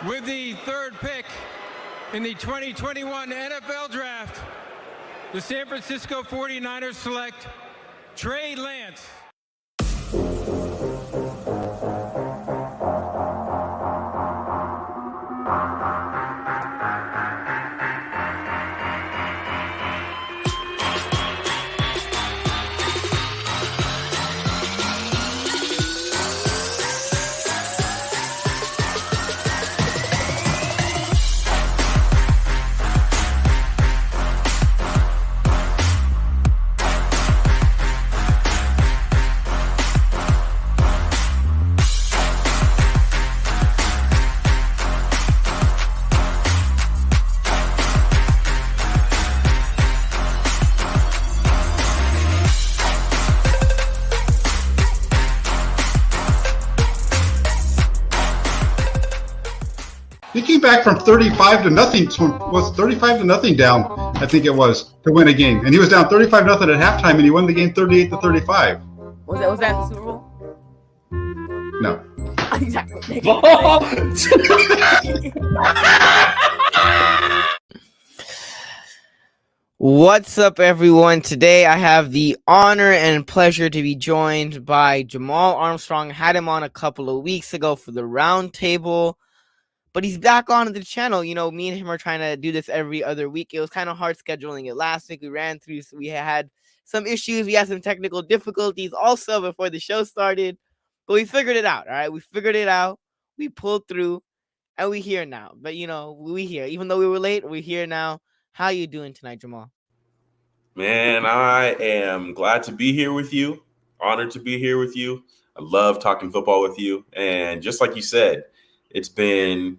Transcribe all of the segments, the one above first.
With the third pick in the 2021 NFL Draft, the San Francisco 49ers select Trey Lance. He came back from 35 to nothing. Was 35 to nothing down? I think it was to win a game, and he was down 35 nothing at halftime, and he won the game 38 to 35. Was that in the Super Bowl? No. Exactly. What's up, everyone? Today I have the honor and pleasure to be joined by Jamal Armstrong. Had him on a couple of weeks ago for the round table, but he's back on the channel. You know, me and him are trying to do this every other week. It was kind of hard scheduling it last week. We ran through, so we had some issues. We had some technical difficulties also before the show started, but we figured it out. All right, we figured it out. We pulled through, and we're here now. But you know, we're here. Even though we were late, we're here now. How you doing tonight, Jamal? Man, I am glad to be here with you. Honored to be here with you. I love talking football with you. And just like you said, it's been,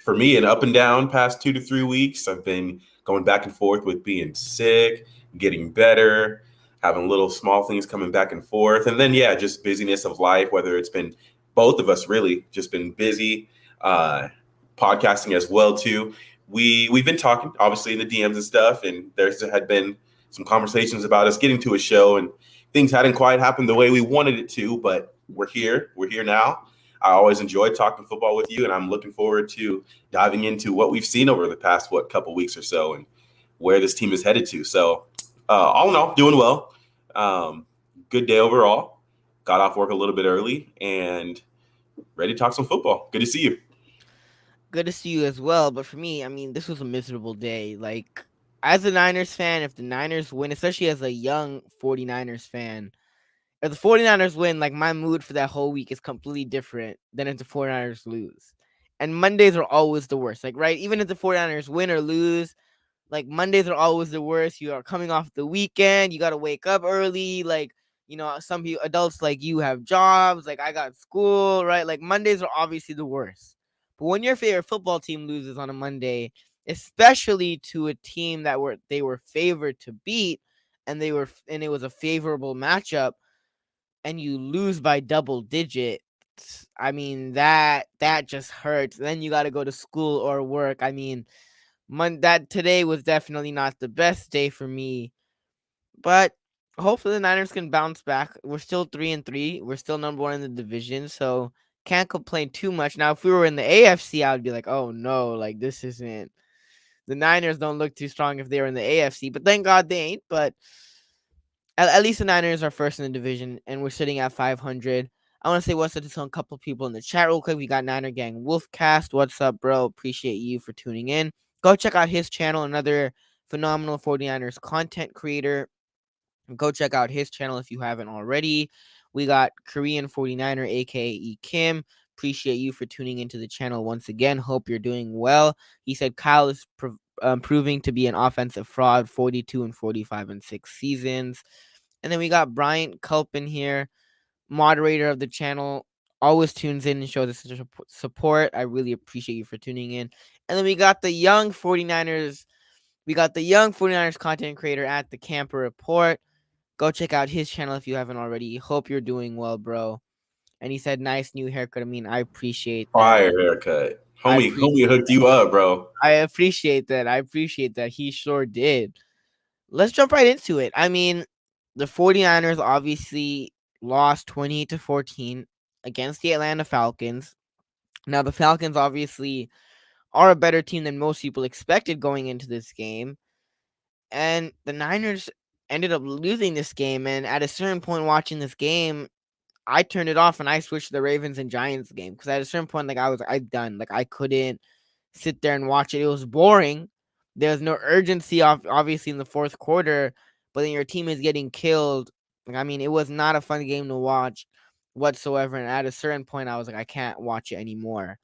for me, an up and down past 2 to 3 weeks. I've been going back and forth with being sick, getting better, having little small things coming back and forth. And then, yeah, just busyness of life, whether it's been both of us really just been busy, podcasting as well, too. We've been talking, obviously, in the DMs and stuff, and there had been some conversations about us getting to a show, and things hadn't quite happened the way we wanted it to, but we're here. We're here now. I always enjoy talking football with you, and I'm looking forward to diving into what we've seen over the past, couple weeks or so and where this team is headed to. So all in all, doing well. Good day overall. Got off work a little bit early and ready to talk some football. Good to see you. Good to see you as well. But for me, I mean, this was a miserable day. Like, as a Niners fan, if the Niners win, especially as a young 49ers fan, if the 49ers win, like, my mood for that whole week is completely different than if the 49ers lose. And Mondays are always the worst. Like, right? Even if the 49ers win or lose, like, Mondays are always the worst. You are coming off the weekend. You got to wake up early. Like, you know, some people, adults like you have jobs. Like, I got school, right? Like, Mondays are obviously the worst. But when your favorite football team loses on a Monday, especially to a team that they were favored to beat, and it was a favorable matchup, and you lose by double digits, I mean, that just hurts. Then you got to go to school or work. I mean, that today was definitely not the best day for me, but hopefully the Niners can bounce back. We're still 3-3. We're still number one in the division, so can't complain too much. Now, if we were in the AFC, I would be like, oh no, like, this isn't. The Niners don't look too strong if they were in the AFC, but thank God they ain't. But at least the Niners are first in the division, and we're sitting at 500. I want to say what's up to some couple people in the chat real quick. We got Niner Gang Wolfcast. What's up, bro? Appreciate you for tuning in. Go check out his channel, another phenomenal 49ers content creator. Go check out his channel if you haven't already. We got Korean 49er, a.k.a. Kim. Appreciate you for tuning into the channel once again. Hope you're doing well. He said Kyle is proving to be an offensive fraud, 42 and 45 in 6 seasons. And then we got Bryant Culpin here, moderator of the channel. Always tunes in and shows us support. I really appreciate you for tuning in. And then we got the young 49ers. We got the young 49ers content creator at the Camper Report. Go check out his channel if you haven't already. Hope you're doing well, bro. And he said, nice new haircut. I mean, I appreciate that. Fire haircut. Homie hooked you up, bro. I appreciate that. He sure did. Let's jump right into it. I mean, the 49ers obviously lost 28-14 against the Atlanta Falcons. Now, the Falcons obviously are a better team than most people expected going into this game. And the Niners ended up losing this game. And at a certain point watching this game, I turned it off and I switched to the Ravens and Giants game. Because at a certain point, like, I'm done. Like, I couldn't sit there and watch it. It was boring. There was no urgency, obviously, in the fourth quarter. But then your team is getting killed. Like, I mean, it was not a fun game to watch whatsoever. And at a certain point, I was like, I can't watch it anymore.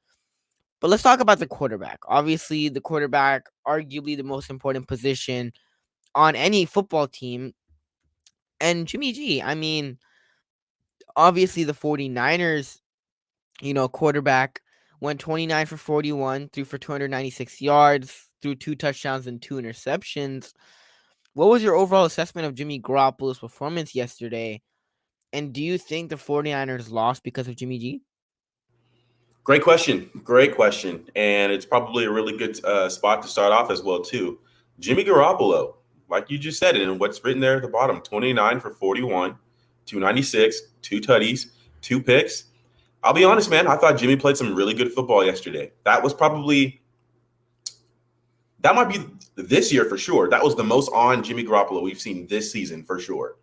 But let's talk about the quarterback. Obviously, the quarterback, arguably the most important position on any football team. And Jimmy G, I mean, obviously the 49ers, quarterback went 29 for 41, threw for 296 yards, threw 2 touchdowns and 2 interceptions. What was your overall assessment of Jimmy Garoppolo's performance yesterday? And do you think the 49ers lost because of Jimmy G? Great question. Great question. And it's probably a really good spot to start off as well, too. Jimmy Garoppolo, like you just said, and what's written there at the bottom, 29 for 41, 296, 2 tutties, 2 picks. I'll be honest, man. I thought Jimmy played some really good football yesterday. That might be this year for sure. That was the most on Jimmy Garoppolo we've seen this season for sure.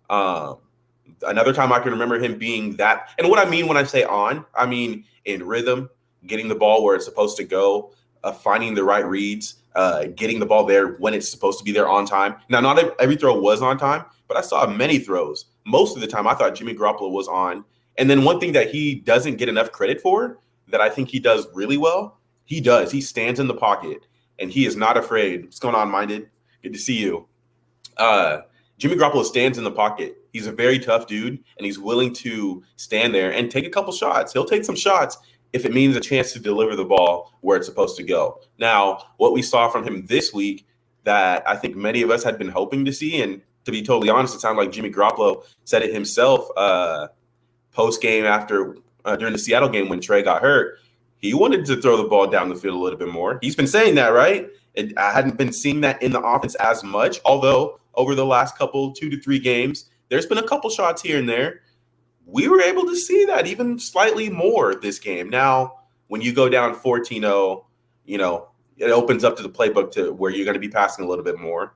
Another time I can remember him being that. And what I mean when I say on, I mean in rhythm, getting the ball where it's supposed to go, finding the right reads, getting the ball there when it's supposed to be there on time. Now, not every throw was on time, but I saw many throws. Most of the time, I thought Jimmy Garoppolo was on. And then one thing that he doesn't get enough credit for that I think he does really well, he does. He stands in the pocket, and he is not afraid. What's going on, Minded? Good to see you. Jimmy Garoppolo stands in the pocket. He's a very tough dude, and he's willing to stand there and take a couple shots. He'll take some shots if it means a chance to deliver the ball where it's supposed to go. Now, what we saw from him this week that I think many of us had been hoping to see, and to be totally honest, it sounded like Jimmy Garoppolo said it himself post-game after during the Seattle game when Trey got hurt. He wanted to throw the ball down the field a little bit more. He's been saying that, right? And I hadn't been seeing that in the offense as much, although over the last 2 to 3 games, there's been a couple shots here and there. We were able to see that even slightly more this game. Now, when you go down 14-0, it opens up to the playbook to where you're going to be passing a little bit more.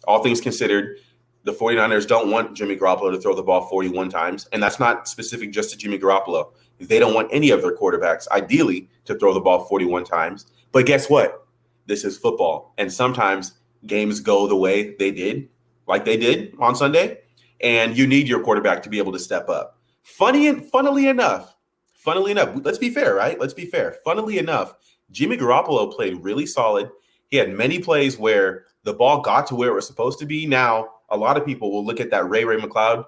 All things considered, the 49ers don't want Jimmy Garoppolo to throw the ball 41 times, and that's not specific just to Jimmy Garoppolo. They don't want any of their quarterbacks, ideally, to throw the ball 41 times. But guess what? This is football, and sometimes games go the way they did, like they did on Sunday, and you need your quarterback to be able to step up. Funnily enough, let's be fair, right? Let's be fair. Funnily enough, Jimmy Garoppolo played really solid. He had many plays where the ball got to where it was supposed to be. Now, a lot of people will look at that Ray McCloud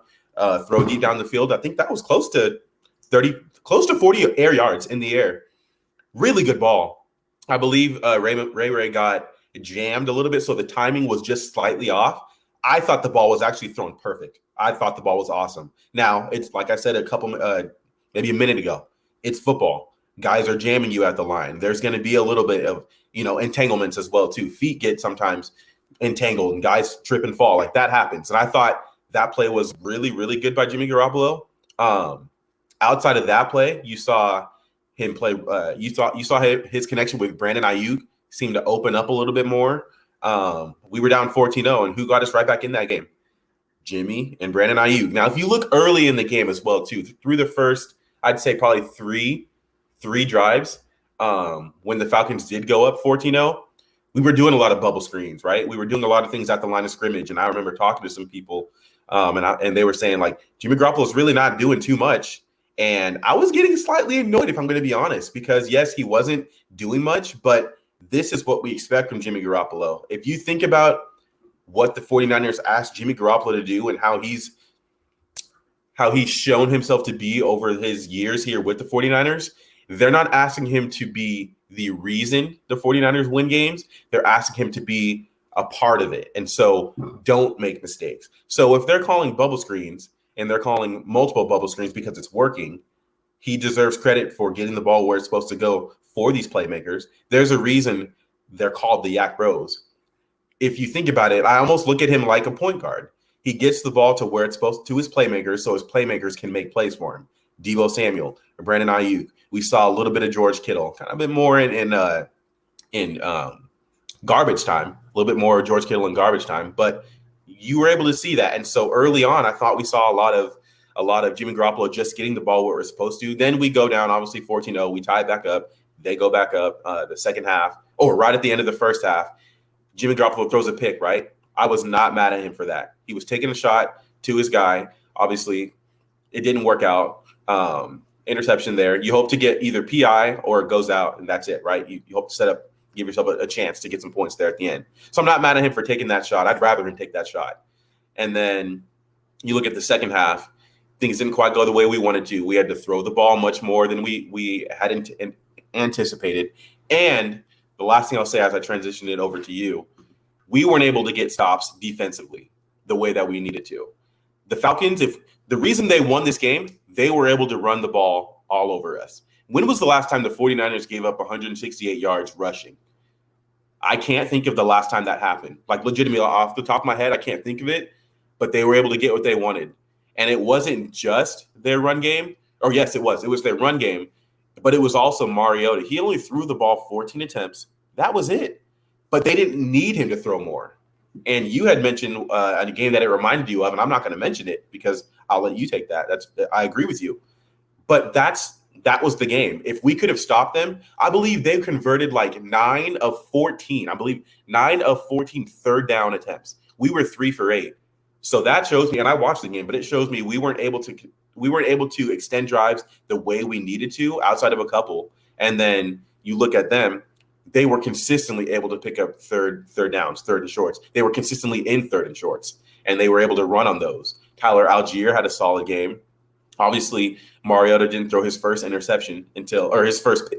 throw deep down the field. I think that was close to 40 air yards in the air. Really good ball. I believe Ray got jammed a little bit, so the timing was just slightly off. I thought the ball was actually thrown perfect. I thought the ball was awesome. Now, it's like I said maybe a minute ago, it's football. Guys are jamming you at the line. There's going to be a little bit of, entanglements as well, too. Feet get sometimes entangled and guys trip and fall. Like that happens. And I thought that play was really, really good by Jimmy Garoppolo. Outside of that play, you saw him play. You saw his connection with Brandon Ayuk seemed to open up a little bit more. We were down 14-0, and who got us right back in that game? Jimmy and Brandon Ayuk. Now, if you look early in the game as well, too, through the first, I'd say probably three drives, when the Falcons did go up 14-0, we were doing a lot of bubble screens, right? We were doing a lot of things at the line of scrimmage, and I remember talking to some people, and they were saying, like, Jimmy Garoppolo is really not doing too much. And I was getting slightly annoyed, if I'm going to be honest, because, yes, he wasn't doing much, but this is what we expect from Jimmy Garoppolo. If you think about what the 49ers asked Jimmy Garoppolo to do and how he's shown himself to be over his years here with the 49ers, they're not asking him to be the reason the 49ers win games. They're asking him to be a part of it. And so don't make mistakes. So if they're calling bubble screens and they're calling multiple bubble screens because it's working, he deserves credit for getting the ball where it's supposed to go for these playmakers. There's a reason they're called the Yak Bros. If you think about it, I almost look at him like a point guard. He gets the ball to where it's supposed to his playmakers so his playmakers can make plays for him. Deebo Samuel, Brandon Ayuk, We saw a little bit of George Kittle, kind of a bit more in garbage time, a little bit more George Kittle in garbage time, but you were able to see that. And so early on, I thought we saw a lot of Jimmy Garoppolo just getting the ball where we're supposed to. Then we go down, obviously 14-0. We tie it back up. They go back up the second half, or right at the end of the first half. Jimmy Garoppolo throws a pick, right? I was not mad at him for that. He was taking a shot to his guy. Obviously, it didn't work out. Interception there. You hope to get either PI or it goes out, and that's it, right? You hope to give yourself a chance to get some points there at the end. So I'm not mad at him for taking that shot. I'd rather him take that shot. And then you look at the second half, things didn't quite go the way we wanted to. We had to throw the ball much more than we had anticipated. And the last thing I'll say as I transition it over to you, we weren't able to get stops defensively the way that we needed to. The Falcons, if the reason they won this game, they were able to run the ball all over us. When was the last time the 49ers gave up 168 yards rushing? I can't think of the last time that happened. Like, legitimately, off the top of my head, I can't think of it, but they were able to get what they wanted. And it wasn't just their run game, or yes, it was. It was their run game, but it was also Mariota. He only threw the ball 14 attempts. That was it. But they didn't need him to throw more. And you had mentioned a game that it reminded you of, and I'm not going to mention it because I'll let you take that. I agree with you. But that was the game. If we could have stopped them, I believe they converted like 9 of 14. I believe 9 of 14 third down attempts. We were 3 for 8. So that shows me, and I watched the game, but it shows me we weren't able to extend drives the way we needed to outside of a couple. And then you look at them, they were consistently able to pick up third downs, third and shorts. They were consistently in third and shorts, and they were able to run on those. Tyler Algier had a solid game. Obviously, Mariota didn't throw his first interception his first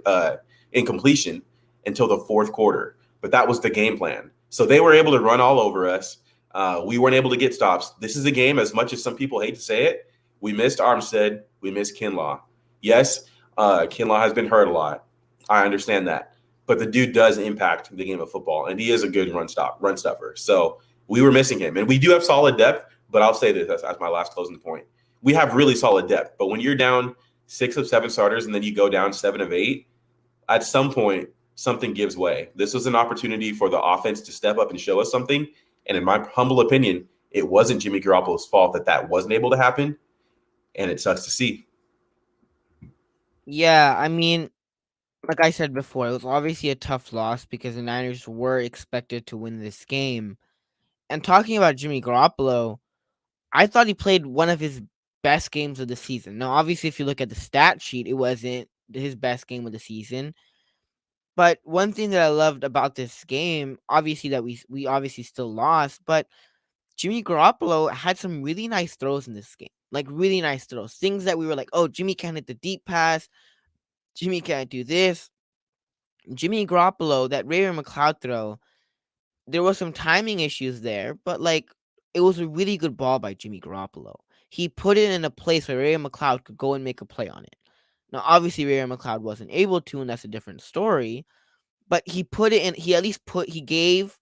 incompletion until the fourth quarter, but that was the game plan. So they were able to run all over us. We weren't able to get stops. This is a game, as much as some people hate to say it, we missed Armstead, we missed Kinlaw. Yes, Kinlaw has been hurt a lot. I understand that. But the dude does impact the game of football, and he is a good run stuffer. So we were missing him. And we do have solid depth, but I'll say this as my last closing point. We have really solid depth, but when you're down 6 of 7 starters and then you go down 7 of 8, at some point, something gives way. This was an opportunity for the offense to step up and show us something. And in my humble opinion, it wasn't Jimmy Garoppolo's fault that wasn't able to happen. And it sucks to see. Yeah, I mean, like I said before, it was obviously a tough loss because the Niners were expected to win this game. And talking about Jimmy Garoppolo, I thought he played one of his best games of the season. Now, obviously, if you look at the stat sheet, it wasn't his best game of the season. But one thing that I loved about this game, obviously that we obviously still lost, but Jimmy Garoppolo had some really nice throws in this game. Like, really nice throws. Things that we were like, oh, Jimmy can't hit the deep pass. Jimmy can't do this. Jimmy Garoppolo, that Ray McLeod throw, there was some timing issues there, but like it was a really good ball by Jimmy Garoppolo. He put it in a place where Ray McLeod could go and make a play on it. Now, obviously, Ray McLeod wasn't able to, and that's a different story. But he put it in. He gave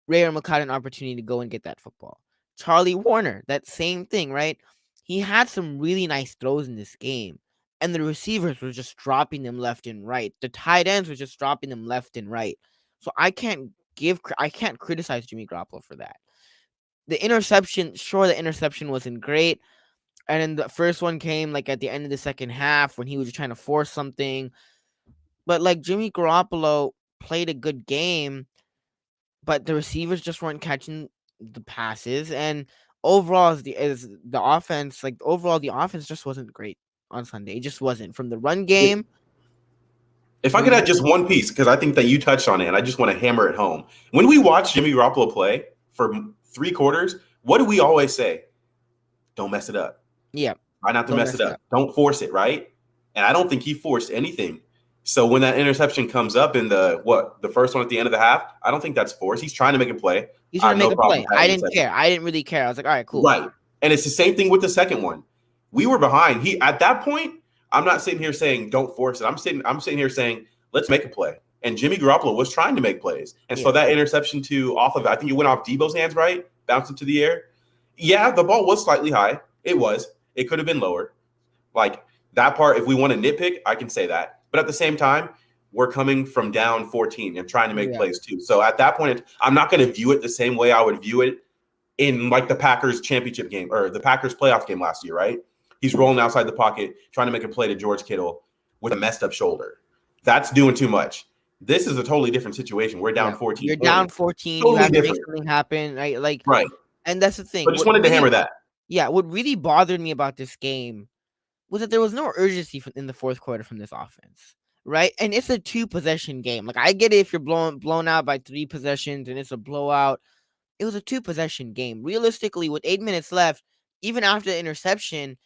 Ray McLeod an opportunity to go and get that football. Charlie Warner, that same thing, right? He had some really nice throws in this game. And the receivers were just dropping them left and right. The tight ends were just dropping them left and right. So I can't criticize Jimmy Garoppolo for that. The interception wasn't great. And then the first one came like at the end of the second half when he was trying to force something. But like Jimmy Garoppolo played a good game, but the receivers just weren't catching the passes. And overall, the offense just wasn't great on Sunday. It just wasn't. From the run game. If I could add just one piece, because I think that you touched on it, and I just want to hammer it home. When we watch Jimmy Garoppolo play for 3 quarters, what do we always say? Don't mess it up. Yeah. Try not to mess it up. Don't force it, right? And I don't think he forced anything. So when that interception comes up in the first one at the end of the half, I don't think that's forced. He's trying to make a play. He's trying to make a play. I didn't care. I didn't really care. I was like, all right, cool. Right. And it's the same thing with the second one. We were behind. At that point, I'm not sitting here saying don't force it. I'm sitting here saying let's make a play. And Jimmy Garoppolo was trying to make plays. And so that interception I think it went off Debo's hands, right? Bounced into the air. Yeah, the ball was slightly high. It was. It could have been lower. Like, That part, if we want to nitpick, I can say that. But at the same time, we're coming from down 14 and trying to make plays too. So at that point, I'm not going to view it the same way I would view it in like the Packers championship game or the Packers playoff game last year, right? He's rolling outside the pocket, trying to make a play to George Kittle with a messed up shoulder. That's doing too much. This is a totally different situation. We're down 14. You're down 14. Totally you have to different. make something happen, right? Like, right. And that's the thing. But just wanted to hammer that. Yeah, what really bothered me about this game was that there was no urgency in the fourth quarter from this offense, right? And it's a 2-possession game. Like, I get it if you're blown out by 3 possessions and it's a blowout. It was a 2-possession game. Realistically, with 8 minutes left, even after the interception,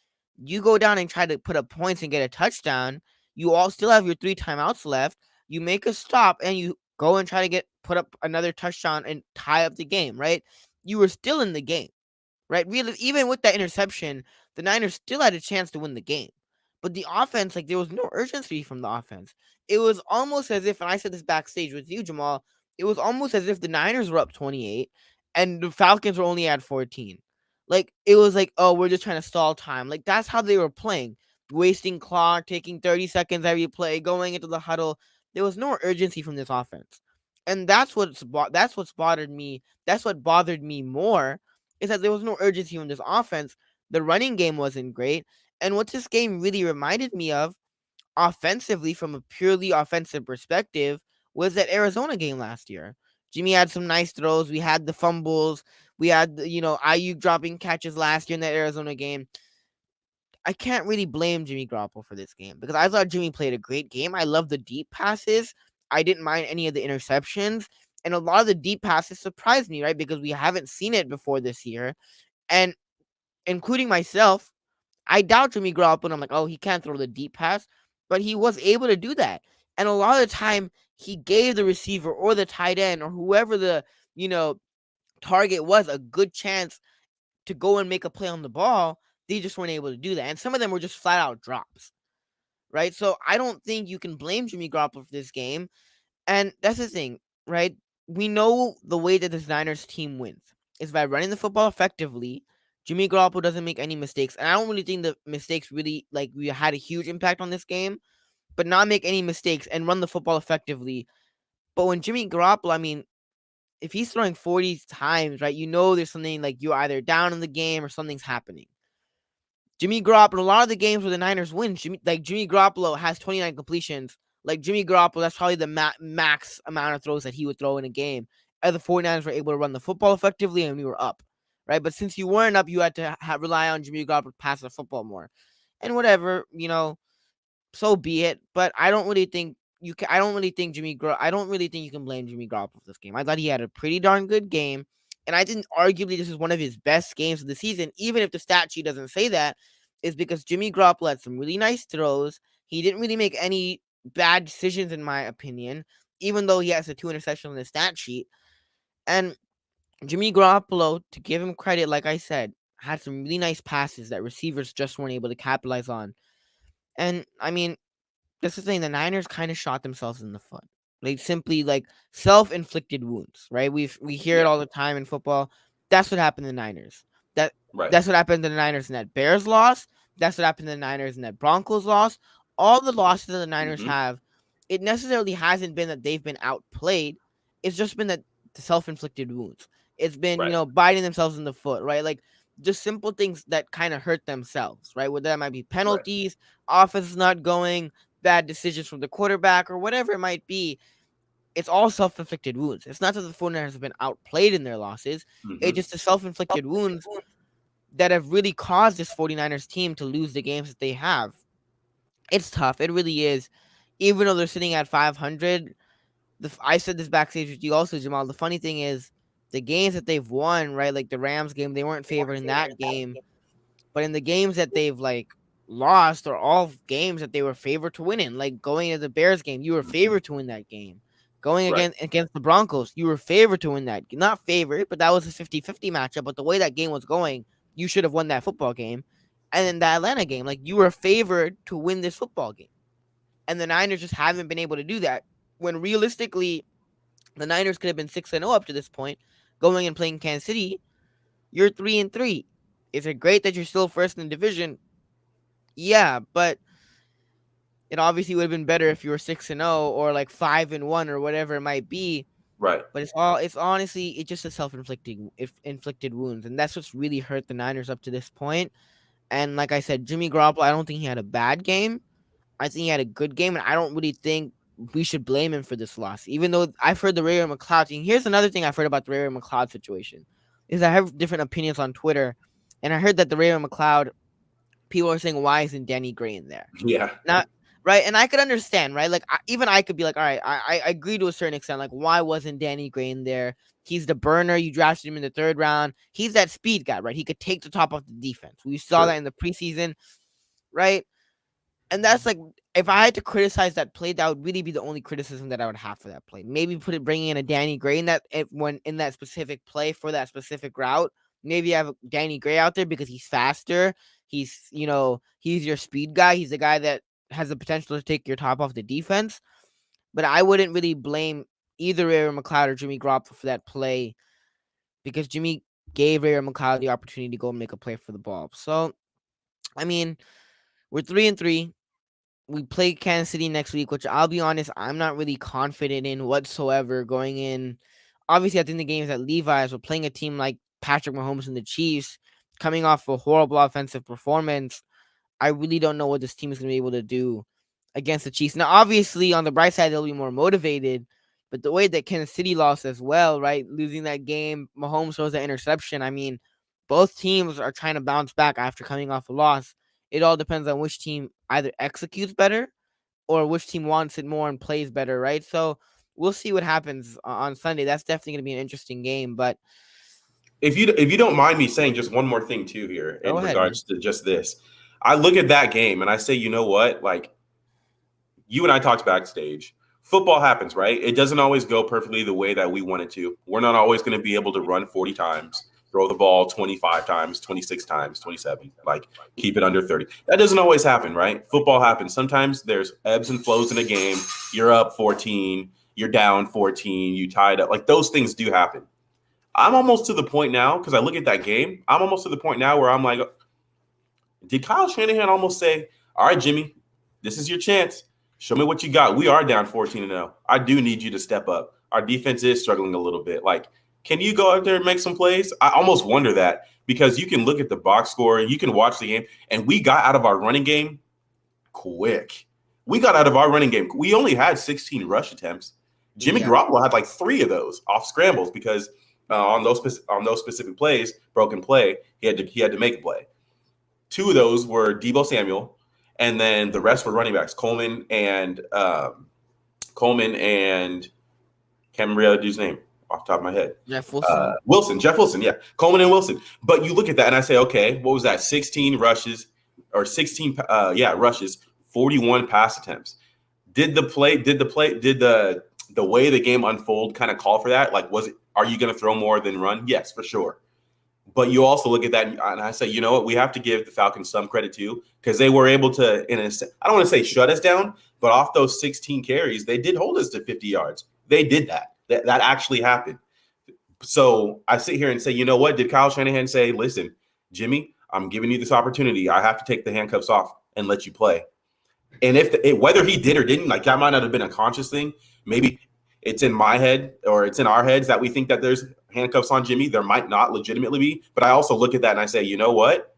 you go down and try to put up points and get a touchdown. You all still have your 3 timeouts left. You make a stop and you go and try to put up another touchdown and tie up the game, right? You were still in the game, right? Really, even with that interception, the Niners still had a chance to win the game. But the offense, like, there was no urgency from the offense. It was almost as if, and I said this backstage with you, Jamal, it was almost as if the Niners were up 28 and the Falcons were only at 14. Like, it was like, oh, we're just trying to stall time. Like, that's how they were playing. Wasting clock, taking 30 seconds every play, going into the huddle. There was no urgency from this offense. And that's what's bothered me. That's what bothered me more, is that there was no urgency from this offense. The running game wasn't great. And what this game really reminded me of, offensively, from a purely offensive perspective, was that Arizona game last year. Jimmy had some nice throws. We had the fumbles. We had, Ayuk dropping catches last year in that Arizona game. I can't really blame Jimmy Garoppolo for this game because I thought Jimmy played a great game. I love the deep passes. I didn't mind any of the interceptions. And a lot of the deep passes surprised me, right? Because we haven't seen it before this year. And including myself, I doubt Jimmy Garoppolo. I'm like, oh, he can't throw the deep pass. But he was able to do that. And a lot of the time, he gave the receiver or the tight end or whoever the, target was a good chance to go and make a play on the ball. They just weren't able to do that. And some of them were just flat out drops, right? So I don't think you can blame Jimmy Garoppolo for this game. And that's the thing, right? We know the way that this Niners team wins is by running the football effectively. Jimmy Garoppolo doesn't make any mistakes. And I don't really think the mistakes really, we had a huge impact on this game, but not make any mistakes and run the football effectively. But when Jimmy Garoppolo, if he's throwing 40 times, right, there's something like you're either down in the game or something's happening. Jimmy Garoppolo, a lot of the games where the Niners win, Jimmy Garoppolo has 29 completions. Like, Jimmy Garoppolo, that's probably the max amount of throws that he would throw in a game. And the 49ers were able to run the football effectively, and we were up, right? But since you weren't up, you had to rely on Jimmy Garoppolo to pass the football more. And whatever, so be it. But I don't really think you can blame Jimmy Garoppolo for this game. I thought he had a pretty darn good game. And I think arguably this is one of his best games of the season, even if the stat sheet doesn't say that, is because Jimmy Garoppolo had some really nice throws. He didn't really make any bad decisions, in my opinion, even though he has the 2 interceptions on the stat sheet. And Jimmy Garoppolo, to give him credit, like I said, had some really nice passes that receivers just weren't able to capitalize on. And, that's the thing. The Niners kind of shot themselves in the foot. Like, simply, self-inflicted wounds, right? We hear it all the time in football. That's what happened to the Niners. That's what happened to the Niners in that Bears loss. That's what happened to the Niners in that Broncos loss. All the losses that the Niners have, it necessarily hasn't been that they've been outplayed. It's just been that the self-inflicted wounds. It's been, biting themselves in the foot, right? Like, just simple things that kind of hurt themselves, right? Whether that might be penalties, offense is not going, bad decisions from the quarterback, or whatever it might be. It's all self-inflicted wounds. It's not that the 49ers have been outplayed in their losses. It's just the self-inflicted wounds that have really caused this 49ers team to lose the games that they have. It's tough. It really is. Even though they're sitting at 500, I said this backstage with you also, Jamal. The funny thing is, the games that they've won, right, like the Rams game, they weren't favored in that game. But in the games that they've, lost are all games that they were favored to win in. Like, going into the Bears game, you were favored to win that game. Going against the Broncos, you were favored to win that. Not favored, but that was a 50-50 matchup. But the way that game was going, you should have won that football game. And then the Atlanta game, you were favored to win this football game. And the Niners just haven't been able to do that. When realistically, the Niners could have been 6-0 up to this point, going and playing Kansas City. You're 3-3. Is it great that you're still first in the division? Yeah, but It obviously would have been better if you were 6-0 or like 5-1 or whatever it might be. Right. But it's honestly it's just a inflicted wounds, and that's what's really hurt the Niners up to this point. And like I said, Jimmy Garoppolo, I don't think he had a bad game. I think he had a good game, and I don't really think we should blame him for this loss. Even though I've heard the Ray McLeod thing. Here's another thing I've heard about the Ray McLeod situation. Is I have different opinions on Twitter, and I heard that the Ray McLeod people are saying, why isn't Danny Gray in there? Yeah. Not right, and I could understand, right? Like even I could be like, all right, I agree to a certain extent. Like, why wasn't Danny Gray in there? He's the burner. You drafted him in the 3rd round. He's that speed guy, right? He could take the top off the defense. We saw Sure. that in the preseason, right? And that's like, if I had to criticize that play, that would really be the only criticism that I would have for that play. Maybe bringing in a Danny Gray in that when in that specific play for that specific route. Maybe have Danny Gray out there because he's faster. He's he's your speed guy. He's the guy that has the potential to take your top off the defense. But I wouldn't really blame either Ray McLeod or Jimmy Garoppolo for that play because Jimmy gave Ray McLeod the opportunity to go and make a play for the ball. So, I mean, we're 3-3. We play Kansas City next week, which I'll be honest, I'm not really confident in whatsoever going in. Obviously, I think the games at Levi's, we're playing a team like Patrick Mahomes and the Chiefs, coming off a horrible offensive performance. I really don't know what this team is going to be able to do against the Chiefs. Now, obviously, on the bright side, they'll be more motivated. But the way that Kansas City lost as well, right? Losing that game, Mahomes throws that interception. I mean, both teams are trying to bounce back after coming off a loss. It all depends on which team either executes better or which team wants it more and plays better, right? So we'll see what happens on Sunday. That's definitely going to be an interesting game. But If you don't mind me saying just one more thing too here in go ahead, regards to just this, I look at that game and I say, you know what? Like, you and I talked backstage. Football happens, right? It doesn't always go perfectly the way that we want it to. We're not always going to be able to run 40 times, throw the ball 25 times, 26 times, 27, like keep it under 30. That doesn't always happen, right? Football happens. Sometimes there's ebbs and flows in a game. You're up 14, you're down 14, you tied up. Like, those things do happen. I'm almost to the point now, because I look at that game, I'm almost to the point now where I'm like, did Kyle Shanahan almost say, all right, Jimmy, this is your chance. Show me what you got. We are down 14-0. I do need you to step up. Our defense is struggling a little bit. Like, can you go out there and make some plays? I almost wonder that, because you can look at the box score, you can watch the game, and we got out of our running game quick. We got out of our running game. We only had 16 rush attempts. Jimmy Garoppolo had like 3 of those off scrambles because on those specific plays, broken play, he had to make a play. 2 of those were Deebo Samuel, and then the rest were running backs, Coleman and can't remember the other dude's name off the top of my head. Jeff Wilson. Jeff Wilson, yeah. Coleman and Wilson. But you look at that and I say, okay, what was that? 16 rushes, 41 pass attempts. Did the way the game unfold kind of call for that? Like, are you going to throw more than run? Yes, for sure. But you also look at that and I say, you know what? We have to give the Falcons some credit too, because they were able to, I don't want to say shut us down, but off those 16 carries, they did hold us to 50 yards. They did that. That actually happened. So I sit here and say, you know what? Did Kyle Shanahan say, listen, Jimmy, I'm giving you this opportunity. I have to take the handcuffs off and let you play. And whether he did or didn't, like, that might not have been a conscious thing. Maybe it's in my head or it's in our heads that we think that there's handcuffs on Jimmy. There might not legitimately be. But I also look at that and I say, you know what?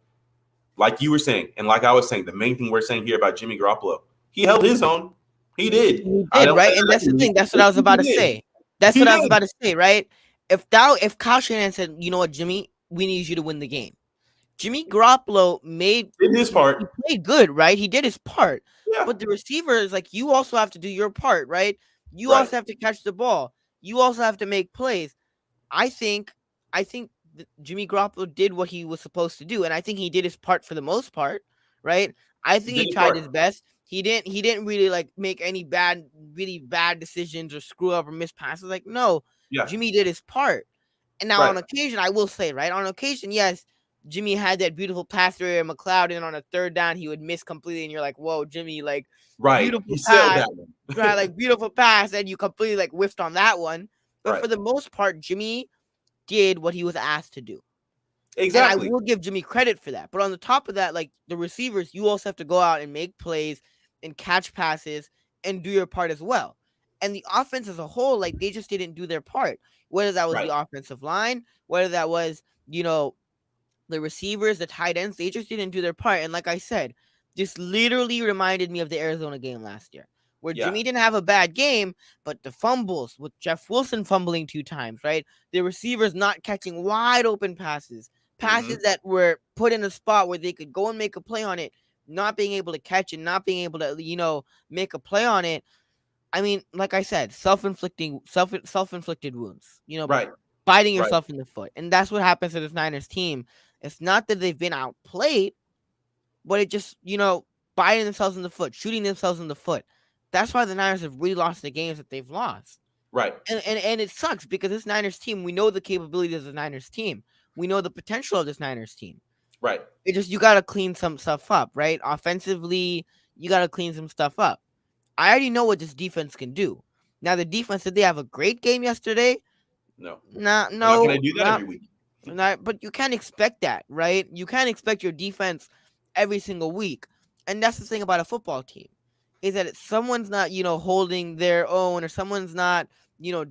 Like you were saying, and like I was saying, the main thing we're saying here about Jimmy Garoppolo, he held his own. He did. He did, right? And that's the thing. That's what I was about to say. That's what I was about to say, right? If Kyle Shanahan said, you know what, Jimmy, we need you to win the game. Jimmy Garoppolo did his part. He played good, right? He did his part. Yeah. But the receiver is like, you also have to do your part, right? You also have to catch the ball. You also have to make plays. I think Jimmy Garoppolo did what he was supposed to do, and I think he did his part for the most part, right? I think he tried his best. He didn't really like make any really bad decisions or screw up or miss passes. Like, no, Jimmy did his part. And now on occasion, I will say, right, on occasion, yes, Jimmy had that beautiful pass through McLeod, and on a 3rd down, he would miss completely, and you're like, whoa, Jimmy, like, beautiful pass, right, like, beautiful pass, and you completely, like, whiffed on that one. But for the most part, Jimmy did what he was asked to do. Exactly. And I will give Jimmy credit for that. But on the top of that, like, the receivers, you also have to go out and make plays, and catch passes and do your part as well. And the offense as a whole, like they just didn't do their part. Whether that was Right. the offensive line, whether that was, the receivers, the tight ends, they just didn't do their part. And like I said, this literally reminded me of the Arizona game last year, where Yeah. Jimmy didn't have a bad game, but the fumbles with Jeff Wilson fumbling 2 times, right? The receivers not catching wide open passes that were put in a spot where they could go and make a play on it, not being able to catch it, not being able to, make a play on it. I mean, like I said, self-inflicted wounds, Right. biting Right. yourself in the foot. And that's what happens to this Niners team. It's not that they've been outplayed, but it just, biting themselves in the foot, shooting themselves in the foot. That's why the Niners have really lost the games that they've lost. Right. And it sucks because this Niners team, we know the capabilities of the Niners team. We know the potential of this Niners team. Right. It just, you got to clean some stuff up, right? Offensively, you got to clean some stuff up. I already know what this defense can do. Now, the defense, did they have a great game yesterday? No. No. They're not going to do that every week. But you can't expect that, right? You can't expect your defense every single week. And that's the thing about a football team, is that if someone's not, holding their own, or someone's not,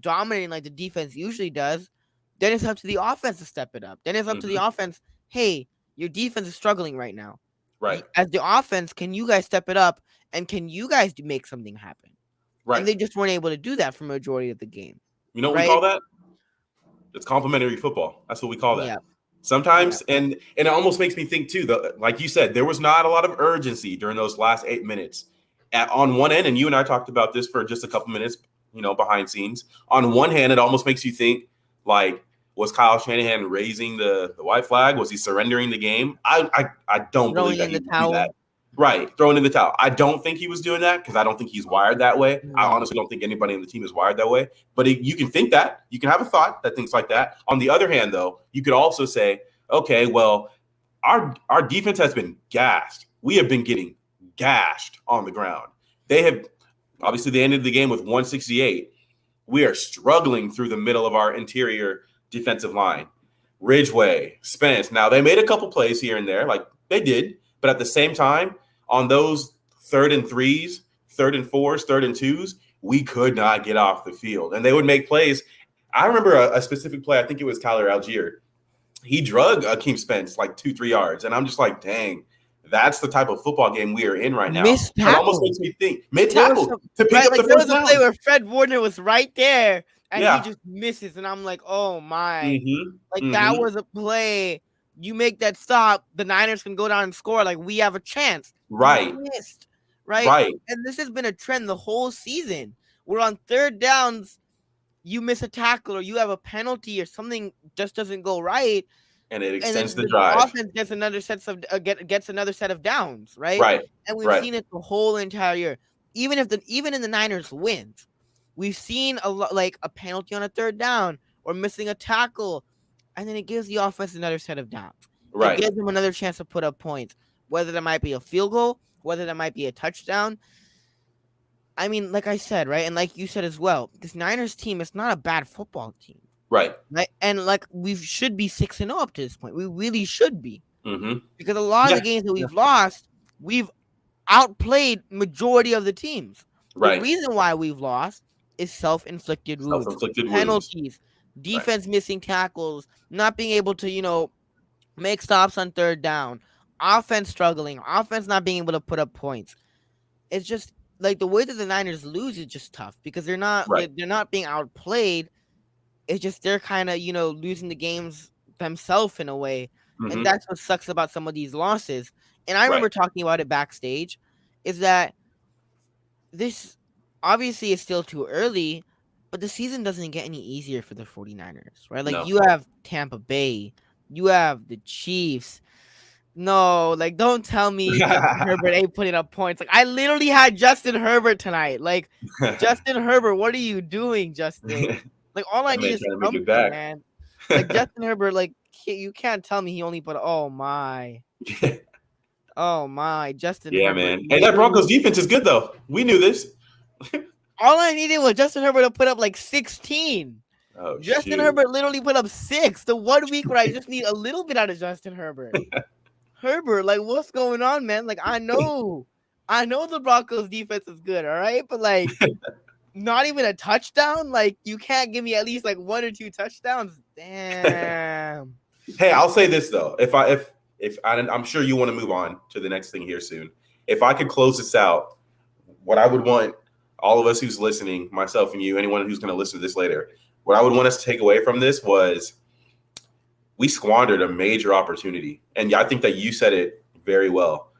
dominating like the defense usually does, then it's up to the offense to step it up. Then it's up to the offense, hey, your defense is struggling right now. Right. As the offense, can you guys step it up, and can you guys make something happen? Right. And they just weren't able to do that for the majority of the game. You know what we call that? It's complimentary football. That's what we call that. Yeah. Sometimes, and it almost makes me think too, like you said, there was not a lot of urgency during those last 8 minutes. On one end, and you and I talked about this for just a couple minutes, behind scenes. On one hand, it almost makes you think, like, was Kyle Shanahan raising the white flag? Was he surrendering the game? I don't believe that he would do that. Right, throwing in the towel. I don't think he was doing that because I don't think he's wired that way. No. I honestly don't think anybody on the team is wired that way. But you can think that. You can have a thought that thinks like that. On the other hand, though, you could also say, okay, well, our defense has been gassed. We have been getting gashed on the ground. They ended the game with 168. We are struggling through the middle of our interior defensive line. Ridgeway, Spence. Now, they made a couple plays here and there, like they did. But at the same time, on those 3rd and 3s, 3rd and 4s, 3rd and 2s, we could not get off the field. And they would make plays. I remember a specific play. I think it was Tyler Algier. He drug Akeem Spence like 2-3 yards. And I'm just like, dang, that's the type of football game we are in right now. Missed tackle. It almost makes me think. Mid-tackle to pick up the there first was a down. play where Fred Warner was right there, and Yeah. he just misses. And I'm like, oh, my. Mm-hmm. That was a play. You make that stop, the Niners can go down and score. Like, we have a chance. Right. You missed, right? Right. And this has been a trend the whole season. We're on 3rd downs, you miss a tackle or you have a penalty or something just doesn't go right. And it extends and the drive. Offense gets another set of downs, right? Right. And we've seen it the whole entire year. Even in the Niners wins, we've seen a penalty on a 3rd down or missing a tackle. And then it gives the offense another set of downs. Right. It gives them another chance to put up points, whether that might be a field goal, whether that might be a touchdown. I mean, like I said, right? And like you said as well, this Niners team is not a bad football team. Right. And like we should be 6-0 up to this point. We really should be. Mm-hmm. Because a lot of the games that we've lost, we've outplayed majority of the teams. Right. The reason why we've lost is self-inflicted wounds, penalties, defense missing tackles, not being able to, make stops on 3rd down, offense struggling, offense not being able to put up points. It's just like the way that the Niners lose is just tough because they're not they're not being outplayed. It's just they're kind of, losing the games themselves in a way. Mm-hmm. And that's what sucks about some of these losses. And I remember talking about it backstage, is that this obviously is still too early, but the season doesn't get any easier for the 49ers, right? Like, you have Tampa Bay, you have the Chiefs. No, like, don't tell me Justin Herbert ain't putting up points. Like, I literally had Justin Herbert tonight. Like, Justin Herbert, what are you doing, Justin? Like, all I need is something, man. Like, Justin Herbert, like, you can't tell me he only put. Oh my, Justin. Yeah, Herbert, man. Hey, that Broncos defense is good though. We knew this. All I needed was Justin Herbert to put up like 16. Oh, Justin Herbert literally put up 6. The 1 week where I just need a little bit out of Justin Herbert. Herbert, like, what's going on, man? Like, I know I know the Broncos defense is good, all right, but like not even a touchdown. Like you can't give me at least like 1 or 2 touchdowns. Damn. Hey, I'll say this though. I'm sure you want to move on to the next thing here soon. If I could close this out, what I would want all of us who's listening, myself and you, anyone who's going to listen to this later, what I would want us to take away from this was we squandered a major opportunity. And I think that you said it very well.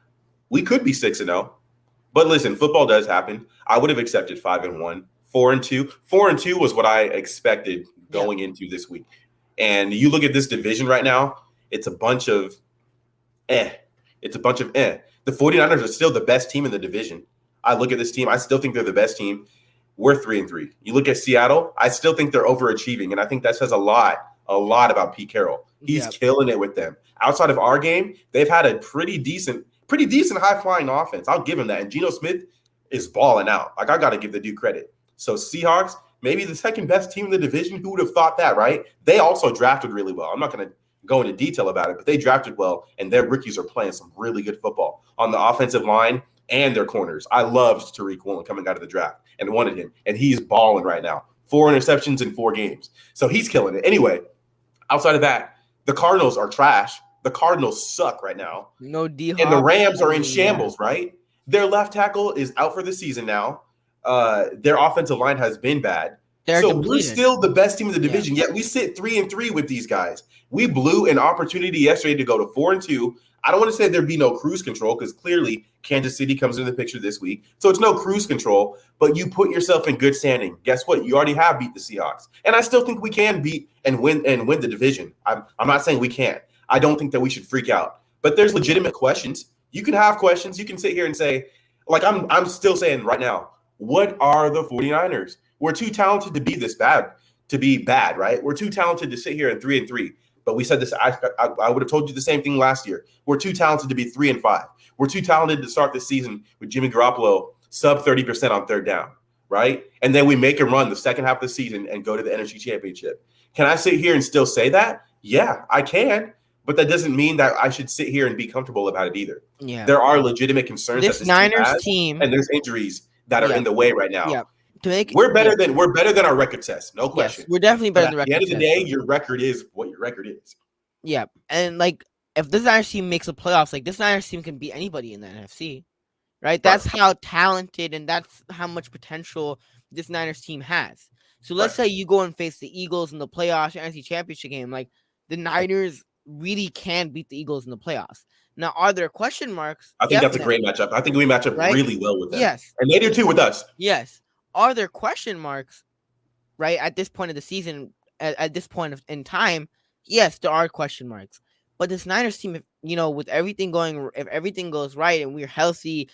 We could be 6-0. But listen, football does happen. I would have accepted 5-1. 4-2. 4-2 was what I expected going into this week. And you look at this division right now, it's a bunch of It's a bunch of The 49ers are still the best team in the division. I look at this team, I still think they're the best team. We're 3-3. You look at Seattle, I still think they're overachieving. And I think that says a lot about Pete Carroll. He's killing it with them. Outside of our game, they've had a pretty decent high-flying offense. I'll give him that. And Geno Smith is balling out. Like, I got to give the dude credit. So Seahawks, maybe the second best team in the division. Who would have thought that, right? They also drafted really well. I'm not going to go into detail about it, but they drafted well, and their rookies are playing some really good football on the offensive line and their corners. I loved Tariq Woolen coming out of the draft and wanted him, and he's balling right now. 4 interceptions in 4 games. So he's killing it. Anyway, outside of that, the Cardinals are trash. The Cardinals suck right now. No D-Hop. And the Rams are in shambles, right? Their left tackle is out for the season now. Their offensive line has been bad. We're still the best team in the division, yet we sit 3-3 with these guys. We blew an opportunity yesterday to go to 4-2. I don't want to say there'd be no cruise control because clearly Kansas City comes into the picture this week. So it's no cruise control, but you put yourself in good standing. Guess what? You already have beat the Seahawks. And I still think we can beat and win the division. I'm not saying we can't. I don't think that we should freak out. But there's legitimate questions. You can have questions. You can sit here and say, like I'm still saying right now, what are the 49ers? We're too talented to be this bad, right? We're too talented to sit here at 3-3. But we said this, I would have told you the same thing last year. We're too talented to be 3-5. We're too talented to start this season with Jimmy Garoppolo sub 30% on third down, right? And then we make a run the second half of the season and go to the NFC Championship. Can I sit here and still say that? Yeah, I can. But that doesn't mean that I should sit here and be comfortable about it either. Yeah. There are legitimate concerns this that this Niners team and there's injuries that are in the way right now. Yeah. We're better than our record says, no question. Yes, we're definitely better than the record. At the end of the day, your record is what your record is. Yeah, and like if this Niners team makes the playoffs, like this Niners team can beat anybody in the NFC, right? That's how talented and that's how much potential this Niners team has. So let's say you go and face the Eagles in the playoffs, NFC Championship game, like the Niners really can beat the Eagles in the playoffs. Now, are there question marks? I think that's a great matchup. I think we match up really well with them. Yes, and they do too with us. Yes. Are there question marks, right, at this point of the season, at this point in time? Yes, there are question marks. But this Niners team, with everything if everything goes right and we're healthy,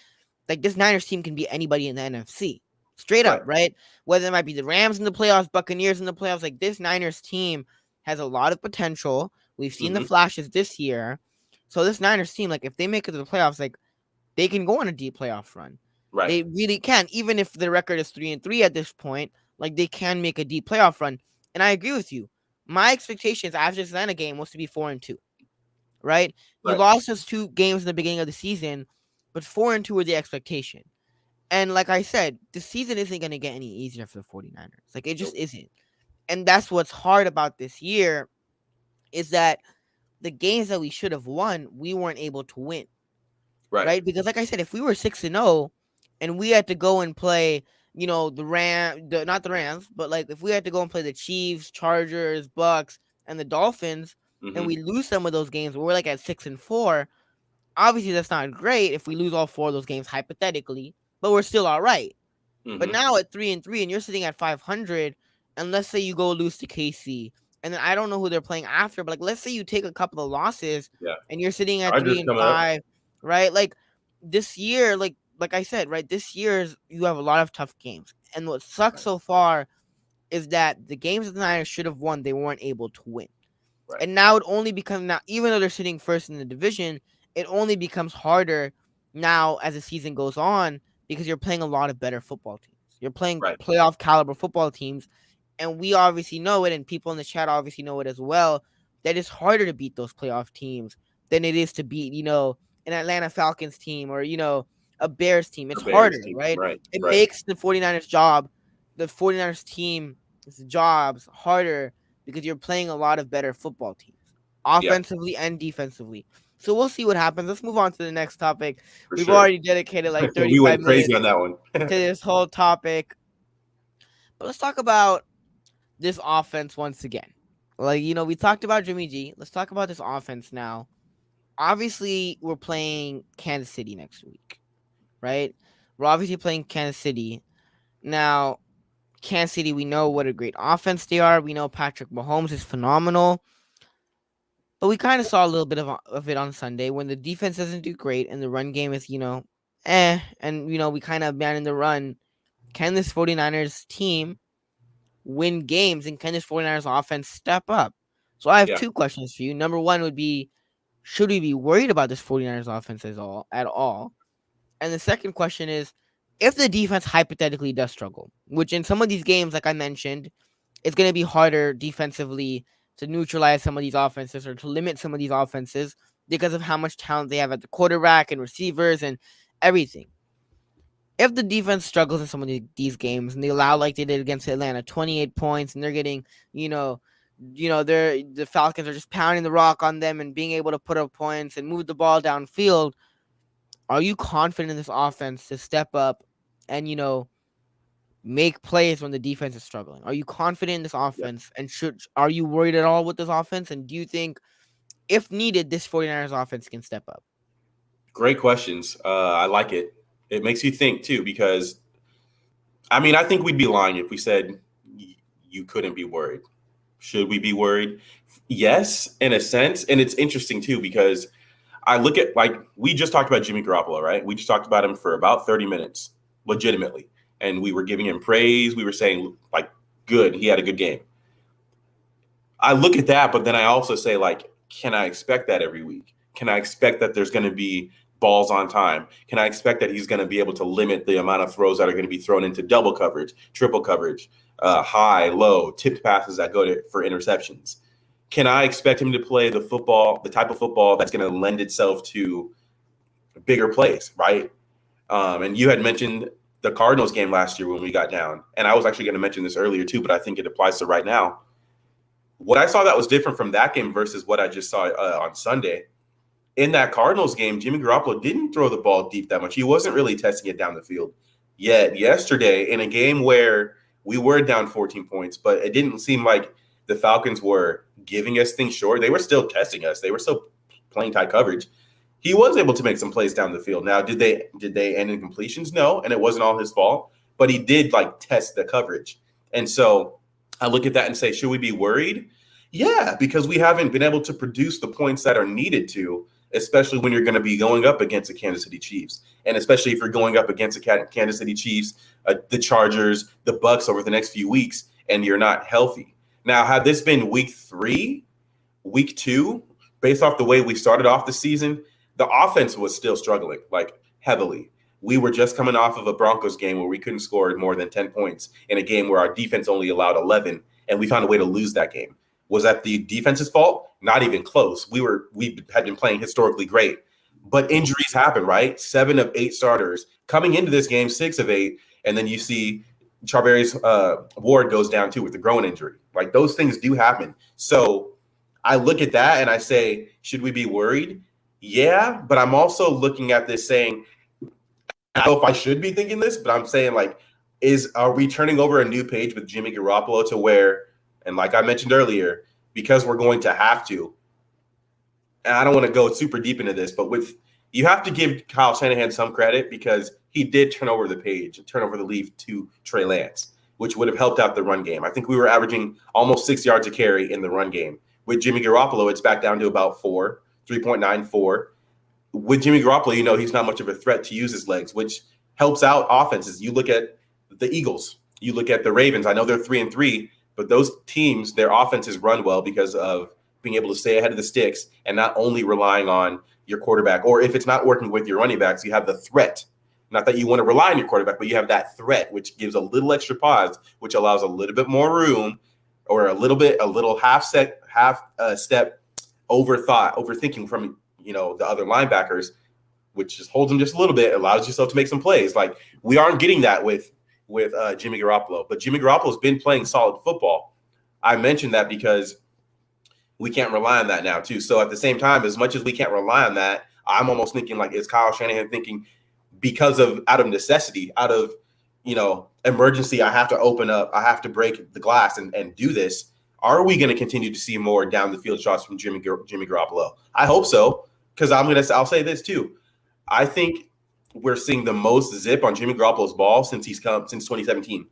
like this Niners team can beat anybody in the NFC. Straight up, right? Whether it might be the Rams in the playoffs, Buccaneers in the playoffs, like this Niners team has a lot of potential. We've seen the flashes this year. So this Niners team, like if they make it to the playoffs, like they can go on a deep playoff run. Right. They really can. Even if the record is 3-3 at this point, like they can make a deep playoff run. And I agree with you. My expectations after this Atlanta game was to be 4-2. Right? You lost those 2 games in the beginning of the season, but 4-2 were the expectation. And like I said, the season isn't going to get any easier for the 49ers. Like it just isn't. And that's what's hard about this year is that the games that we should have won, we weren't able to win. Right? Because like I said, if we were 6-0 and we had to go and play, not the Rams, but like if we had to go and play the Chiefs, Chargers, Bucks, and the Dolphins, and we lose some of those games, we're like at 6-4. Obviously, that's not great if we lose all 4 of those games hypothetically, but we're still all right. But now at 3-3, and you're sitting at 500, and let's say you go lose to KC, and then I don't know who they're playing after, but like let's say you take a couple of losses, and you're sitting at 3-5, right? Like this year, like I said, right, this year's you have a lot of tough games. And what sucks so far is that the games that the Niners should have won, they weren't able to win. And now it only becomes even though they're sitting first in the division, it only becomes harder now as the season goes on because you're playing a lot of better football teams. You're playing playoff caliber football teams. And we obviously know it, and people in the chat obviously know it as well, that it's harder to beat those playoff teams than it is to beat, an Atlanta Falcons team or, a Bears team. It's Bears harder, team, right? right, It right. makes the 49ers team's jobs harder because you're playing a lot of better football teams, offensively and defensively. So we'll see what happens. Let's move on to the next topic. For We've sure. already dedicated like We 35 went crazy minutes on that one. to this whole topic. But let's talk about this offense once again. Like, we talked about Jimmy G. Let's talk about this offense now. Obviously, we're playing Kansas City next week, right? We're obviously playing Kansas City. Now, Kansas City, we know what a great offense they are. We know Patrick Mahomes is phenomenal. But we kind of saw a little bit of it on Sunday when the defense doesn't do great and the run game is, and, we kind of abandon the run. Can this 49ers team win games, and can this 49ers offense step up? So I have two questions for you. Number one would be, should we be worried about this 49ers offense at all? And the second question is, if the defense hypothetically does struggle, which in some of these games, like I mentioned, it's going to be harder defensively to neutralize some of these offenses or to limit some of these offenses because of how much talent they have at the quarterback and receivers and everything. If the defense struggles in some of these games and they allow, like they did against Atlanta, 28 points, and they're getting, the Falcons are just pounding the rock on them and being able to put up points and move the ball downfield, are you confident in this offense to step up and, make plays when the defense is struggling? Are you confident in this offense? And are you worried at all with this offense? And do you think, if needed, this 49ers offense can step up? Great questions. I like it. It makes you think, too, because, I think we'd be lying if we said you couldn't be worried. Should we be worried? Yes, in a sense. And it's interesting, too, because I look at, we just talked about Jimmy Garoppolo, right? We just talked about him for about 30 minutes, legitimately. And we were giving him praise. We were saying, good, he had a good game. I look at that, but then I also say, can I expect that every week? Can I expect that there's going to be balls on time? Can I expect that he's going to be able to limit the amount of throws that are going to be thrown into double coverage, triple coverage, high, low, tipped passes that go for interceptions? Can I expect him to play the type of football that's going to lend itself to bigger plays, right? And you had mentioned the Cardinals game last year when we got down. And I was actually going to mention this earlier too, but I think it applies to right now. What I saw that was different from that game versus what I just saw on Sunday. In that Cardinals game, Jimmy Garoppolo didn't throw the ball deep that much. He wasn't really testing it down the field. Yet yesterday, in a game where we were down 14 points, but it didn't seem like the Falcons were giving us things short. They were still testing us. They were still playing tight coverage. He was able to make some plays down the field. Now, did they end in completions? No, and it wasn't all his fault. But he did test the coverage. And so I look at that and say, should we be worried? Yeah, because we haven't been able to produce the points that are needed to, especially when you're going to be going up against the Kansas City Chiefs. And especially if you're going up against the Kansas City Chiefs, the Chargers, the Bucks over the next few weeks, and you're not healthy. Now, had this been week 3, week 2, based off the way we started off the season, the offense was still struggling, heavily. We were just coming off of a Broncos game where we couldn't score more than 10 points in a game where our defense only allowed 11, and we found a way to lose that game. Was that the defense's fault? Not even close. We had been playing historically great, but injuries happen, right? 7 of 8 starters coming into this game, 6 of 8, and then you see Charvarius Ward goes down too with the groin injury. Those things do happen. So I look at that and I say, should we be worried? Yeah, but I'm also looking at this saying, I don't know if I should be thinking this, but I'm saying are we turning over a new page with Jimmy Garoppolo to where, and like I mentioned earlier, because we're going to have to, and I don't want to go super deep into this, but you have to give Kyle Shanahan some credit because he did turn over the page and turn over the leaf to Trey Lance, which would have helped out the run game. I think we were averaging almost 6 yards a carry in the run game. With Jimmy Garoppolo, it's back down to about 3.94. With Jimmy Garoppolo, he's not much of a threat to use his legs, which helps out offenses. You look at the Eagles, you look at the Ravens. I know they're 3-3, but those teams, their offenses run well because of being able to stay ahead of the sticks and not only relying on your quarterback, or if it's not working with your running backs, you have the threat. Not that you want to rely on your quarterback, but you have that threat, which gives a little extra pause, which allows a little bit more room or a little half step overthinking from the other linebackers which just holds them just a little bit, allows yourself to make some plays. Like we aren't getting that with Jimmy Garoppolo, but Jimmy Garoppolo's been playing solid football. I mentioned that because we can't rely on that now too. So at the same time, as much as we can't rely on that, I'm almost thinking like, is Kyle Shanahan thinking because of out of necessity, out of emergency, I have to open up, I have to break the glass and do this. Are we going to continue to see more down the field shots from Jimmy Garoppolo? I hope so, because I'll say this too. I think we're seeing the most zip on Jimmy Garoppolo's ball since 2017.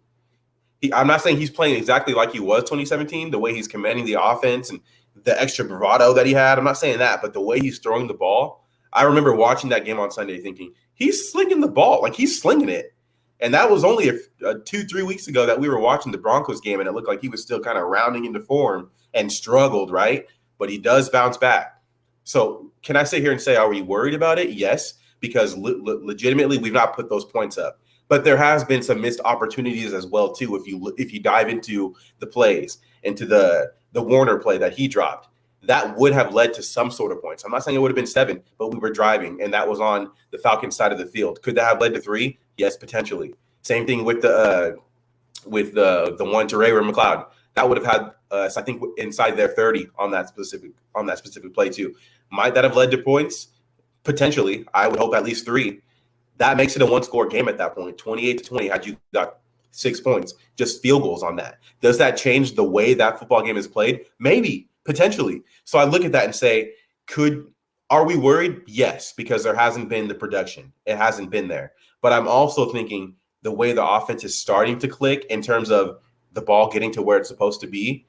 I'm not saying he's playing exactly like he was 2017, the way he's commanding the offense and the extra bravado that he had. I'm not saying that, but the way he's throwing the ball, I remember watching that game on Sunday thinking, he's slinging the ball, like he's slinging it. And that was only 2-3 weeks ago that we were watching the Broncos game, and it looked like he was still kind of rounding into form and struggled, right? But he does bounce back. So can I sit here and say, are we worried about it? Yes, because legitimately we've not put those points up. But there has been some missed opportunities as well, too, if you dive into the plays, into the Warner play that he dropped. That would have led to some sort of points. I'm not saying it would have been 7, but we were driving, and that was on the Falcons side of the field. Could that have led to 3? Yes, potentially. Same thing with the one to Ray McLeod. That would have had us, I think, inside their 30 on that specific play too. Might that have led to points? Potentially. I would hope at least 3. That makes it a one-score game at that point. 28-20. Had you got 6 points, just field goals on that. Does that change the way that football game is played? Maybe. Potentially. So I look at that and say, are we worried? Yes, because there hasn't been the production. It hasn't been there. But I'm also thinking the way the offense is starting to click in terms of the ball getting to where it's supposed to be,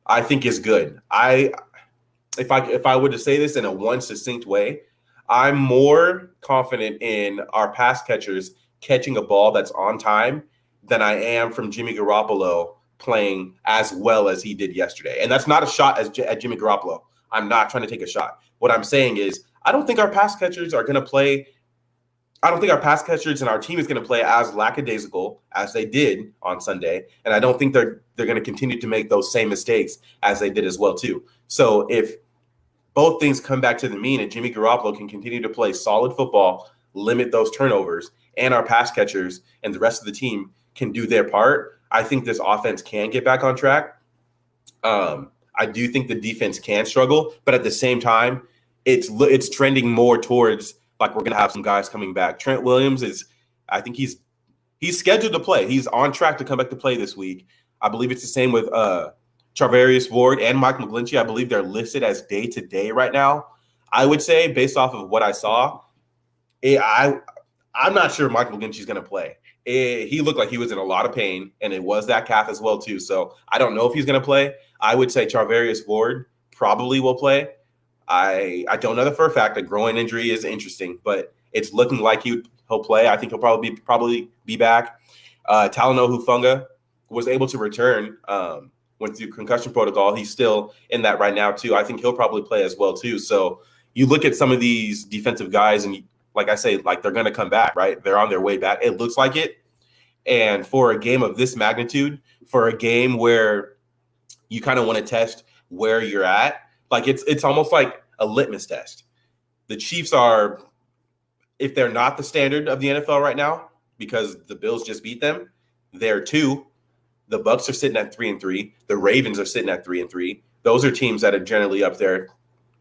I think is good. If I were to say this in a one succinct way, I'm more confident in our pass catchers catching a ball that's on time than I am from Jimmy Garoppolo playing as well as he did yesterday. And that's not a shot at Jimmy Garoppolo. I'm not trying to take a shot. What I'm saying is I don't think our pass catchers are going to play – I don't think our pass catchers and our team is going to play as lackadaisical as they did on Sunday. And I don't think they're going to continue to make those same mistakes as they did as well too. So if both things come back to the mean and Jimmy Garoppolo can continue to play solid football, limit those turnovers, and our pass catchers and the rest of the team can do their part, I think this offense can get back on track. I do think the defense can struggle, but at the same time, it's trending more towards like we're going to have some guys coming back. Trent Williams I think he's scheduled to play. He's on track to come back to play this week. I believe it's the same with Charvarius Ward and Mike McGlinchey. I believe they're listed as day-to-day right now. I would say, based off of what I saw, I'm not sure Mike McGlinchey's going to play. He looked like he was in a lot of pain, and it was that calf as well, too. So I don't know if he's going to play. I would say Charvarius Ward probably will play. I don't know that for a fact. A groin injury is interesting, but it's looking like he'll play. I think he'll probably be back. Talanoa Hufanga was able to return, went through concussion protocol. He's still in that right now, too. I think he'll probably play as well, too. So you look at some of these defensive guys, and like I say, like they're going to come back, right? They're on their way back. It looks like it. And for a game of this magnitude, for a game where you kind of want to test where you're at, like it's almost like a litmus test. The Chiefs are, if they're not the standard of the NFL right now, because the Bills just beat them, they're 2. The Bucs are sitting at 3-3. The Ravens are sitting at 3-3. Those are teams that are generally up there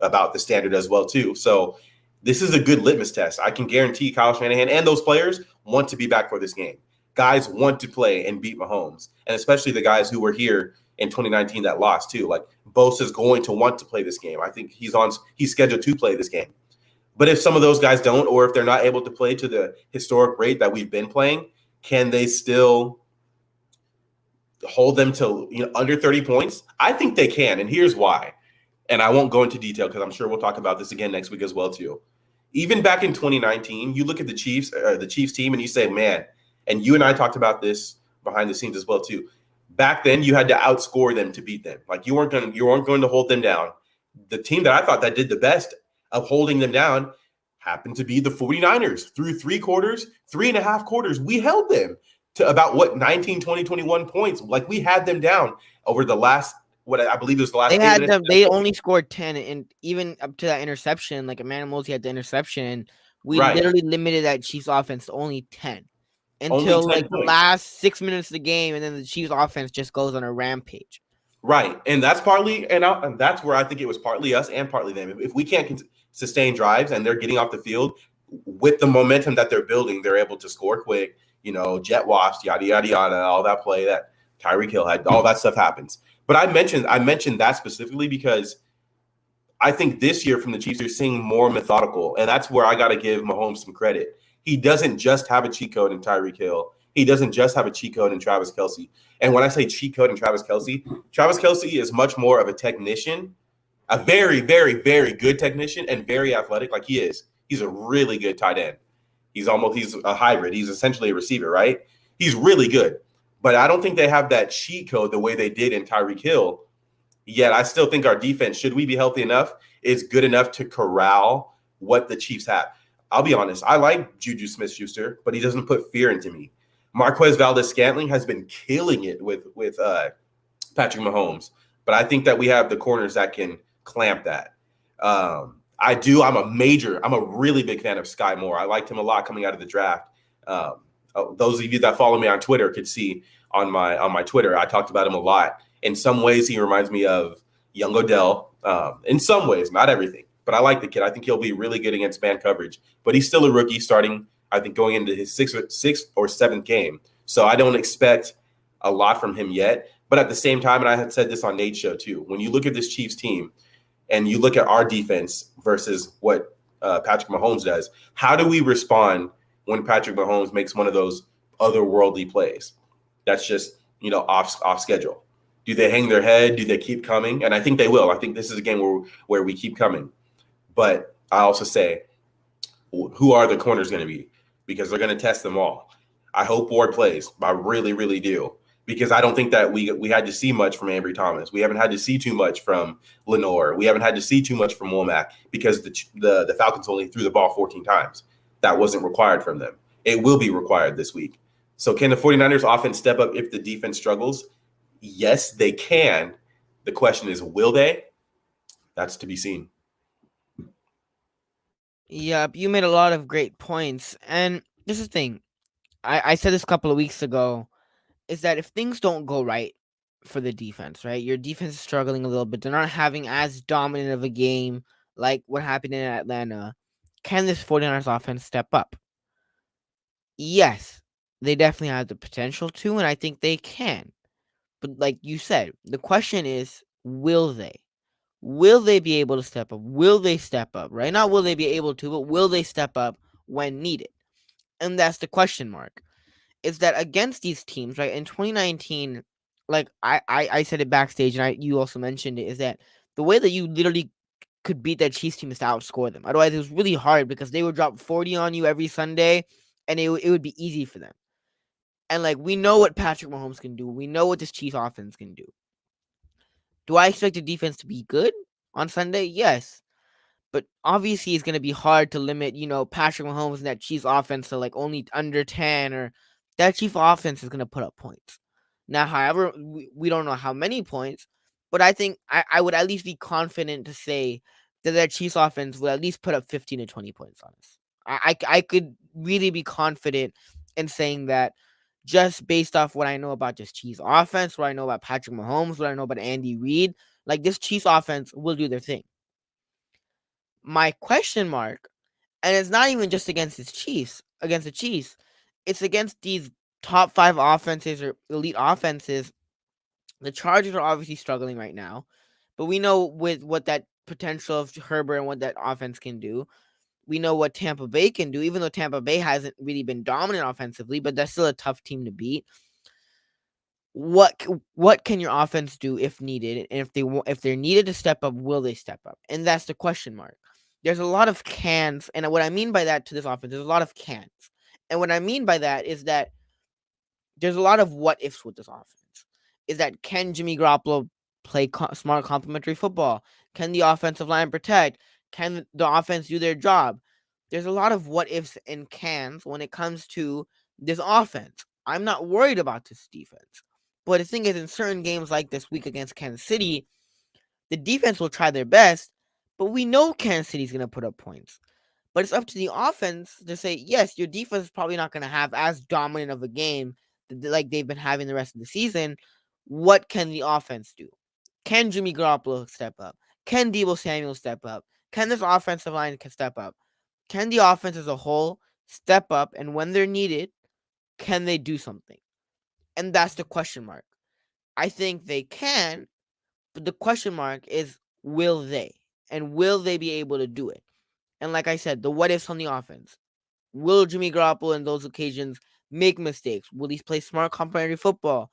about the standard as well, too. So this is a good litmus test. I can guarantee Kyle Shanahan and those players want to be back for this game. Guys want to play and beat Mahomes, and especially the guys who were here in 2019 that lost too. Like Bosa's going to want to play this game. I think he's scheduled to play this game. But if some of those guys don't, or if they're not able to play to the historic rate that we've been playing, can they still hold them to under 30 points? I think they can, and here's why. And I won't go into detail because I'm sure we'll talk about this again next week as well too. Even back in 2019, you look at the Chiefs team, and you say, man, and you and I talked about this behind the scenes as well too. Back then, you had to outscore them to beat them. Like you weren't going to hold them down. The team that I thought that did the best of holding them down happened to be the 49ers. Through 3.5 quarters, we held them to about 19, 20, 21 points. Like we had them down over the last, what I believe was the last. They had them. They only scored 10, and even up to that interception, like Emmanuel Mosey had the interception. We Right. literally limited that Chiefs offense to only 10 Only until 10 like the points. last 6 minutes of the game, and then the Chiefs offense just goes on a rampage. Right, and that's partly, and that's where I think it was partly us and partly them. If we can't sustain drives and they're getting off the field with the momentum that they're building, they're able to score quick. Jet wasps, yada yada yada, all that play that Tyreek Hill had, all that stuff happens. But I mentioned that specifically because I think this year from the Chiefs, they're seeing more methodical, and that's where I got to give Mahomes some credit. He doesn't just have a cheat code in Tyreek Hill. He doesn't just have a cheat code in Travis Kelce. And when I say cheat code in Travis Kelce is much more of a technician, a very, very, very good technician and very athletic like he is. He's a really good tight end. He's a hybrid. He's essentially a receiver, right? He's really good. But I don't think they have that cheat code the way they did in Tyreek Hill. Yet I still think our defense, should we be healthy enough, is good enough to corral what the Chiefs have. I'll be honest. I like Juju Smith-Schuster, but he doesn't put fear into me. Marquez Valdes-Scantling has been killing it with Patrick Mahomes, but I think that we have the corners that can clamp that. I'm a really big fan of Sky Moore. I liked him a lot coming out of the draft. Those of you that follow me on Twitter could see on my Twitter, I talked about him a lot. In some ways, he reminds me of young Odell. In some ways, not everything, but I like the kid. I think he'll be really good against man coverage, but he's still a rookie starting, I think, going into his sixth or seventh game. So I don't expect a lot from him yet. But at the same time, and I had said this on Nate's show too, when you look at this Chiefs team and you look at our defense versus what Patrick Mahomes does, how do we respond when Patrick Mahomes makes one of those otherworldly plays that's just, off schedule? Do they hang their head? Do they keep coming? And I think they will. I think this is a game where we keep coming. But I also say, who are the corners going to be? Because they're going to test them all. I hope Ward plays. I really, really do. Because I don't think that we had to see much from Ambry Thomas. We haven't had to see too much from Lenore. We haven't had to see too much from Womack because the Falcons only threw the ball 14 times. That wasn't required from them. It will be required this week. So can the 49ers offense step up if the defense struggles? Yes, they can. The question is, will they? That's to be seen. Yeah, you made a lot of great points. And this is the thing. I said this a couple of weeks ago, is that if things don't go right for the defense, right? Your defense is struggling a little bit. They're not having as dominant of a game like what happened in Atlanta. Can this 49ers offense step up? Yes, they definitely have the potential to, and I think they can. But like you said, the question is, will they? Will they be able to step up? Will they step up? Right? Not will they be able to, but will they step up when needed? And that's the question mark. Is that against these teams, right? In 2019, like I said it backstage, and you also mentioned it, is that the way that you literally could beat that Chiefs team is to outscore them. Otherwise, it was really hard because they would drop 40 on you every Sunday, and it would be easy for them. And like we know what Patrick Mahomes can do. We know what this Chiefs offense can do. Do I expect the defense to be good on Sunday? Yes. But obviously, it's going to be hard to limit, Patrick Mahomes and that Chiefs offense to like only under 10, or that Chiefs offense is going to put up points. Now, however, we don't know how many points, but I think I would at least be confident to say that Chiefs offense will at least put up 15 to 20 points on us. I could really be confident in saying that just based off what I know about this Chiefs offense, what I know about Patrick Mahomes, what I know about Andy Reid, like this Chiefs offense will do their thing. My question mark, and it's not even just against the Chiefs, it's against these top 5 offenses or elite offenses. The Chargers are obviously struggling right now, but we know with what that potential of Herbert and what that offense can do. We know what Tampa Bay can do, even though Tampa Bay hasn't really been dominant offensively, but that's still a tough team to beat. What can your offense do if needed? And if they're needed to step up, will they step up? And that's the question mark. There's a lot of cans, and what I mean by that to this offense, there's a lot of cans. And what I mean by that is that there's a lot of what ifs with this offense. Is that can Jimmy Garoppolo play smart complementary football? Can the offensive line protect? Can the offense do their job? There's a lot of what ifs and cans when it comes to this offense. I'm not worried about this defense. But the thing is, in certain games like this week against Kansas City, the defense will try their best, but we know Kansas City's going to put up points. But it's up to the offense to say, yes, your defense is probably not going to have as dominant of a game like they've been having the rest of the season. What can the offense do? Can Jimmy Garoppolo step up? Can Deebo Samuel step up? Can this offensive line step up? Can the offense as a whole step up? And when they're needed, can they do something? And that's the question mark. I think they can, but the question mark is, will they? And will they be able to do it? And like I said, the what ifs on the offense. Will Jimmy Garoppolo in those occasions make mistakes? Will he play smart complementary football?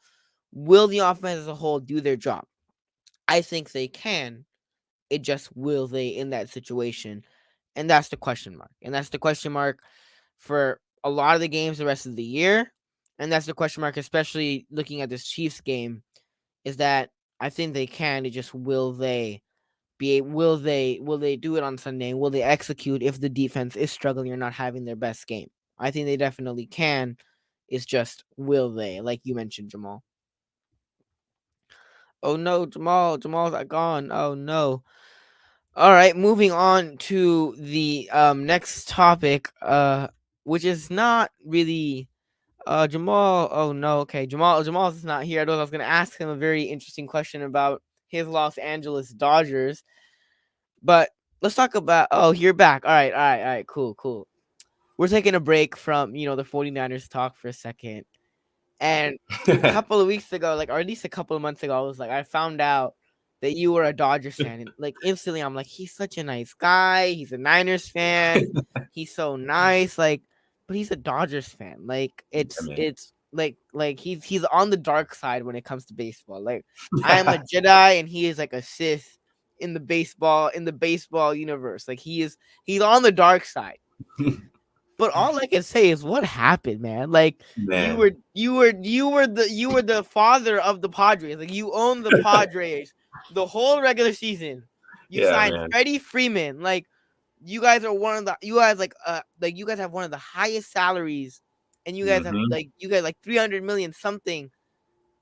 Will the offense as a whole do their job? I think they can. It just will they in that situation? And that's the question mark. And that's the question mark for a lot of the games the rest of the year. And that's the question mark, especially looking at this Chiefs game, is that I think they can. It just will they will they do it on Sunday? Will they execute if the defense is struggling or not having their best game? I think they definitely can. It's just will they, like you mentioned, Jamal. Oh no, Jamal's gone. Oh no. All right, moving on to the next topic, which is not really Jamal. Oh no, okay. Jamal's not here. I was gonna ask him a very interesting question about his Los Angeles Dodgers. But let's talk about you're back. All right, cool. We're taking a break from, the 49ers talk for a second. And a couple of weeks ago, or at least a couple of months ago, I found out that you were a Dodgers fan. And instantly I'm like, he's such a nice guy. He's a Niners fan. He's so nice. But he's a Dodgers fan. It's he's on the dark side when it comes to baseball. I am a Jedi and he is a Sith in the baseball universe. He's on the dark side. But all I can say is, what happened, man? Man. You were the father of the Padres. You own the Padres the whole regular season. You signed Freddie Freeman. You guys are one of the you guys have one of the highest salaries, and you guys have you guys 300 million something.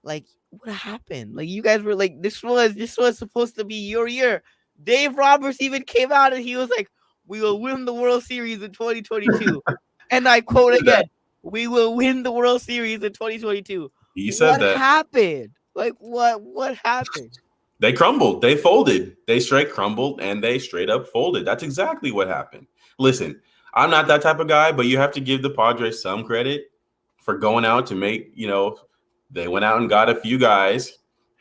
What happened? You guys were this was supposed to be your year. Dave Roberts even came out and he was like, we will win the World Series in 2022. And I quote again, we will win the World Series in 2022. He said that. What happened? What happened? They crumbled. They folded. They straight crumbled and they straight up folded. That's exactly what happened. Listen, I'm not that type of guy, but you have to give the Padres some credit for going out to make, they went out and got a few guys,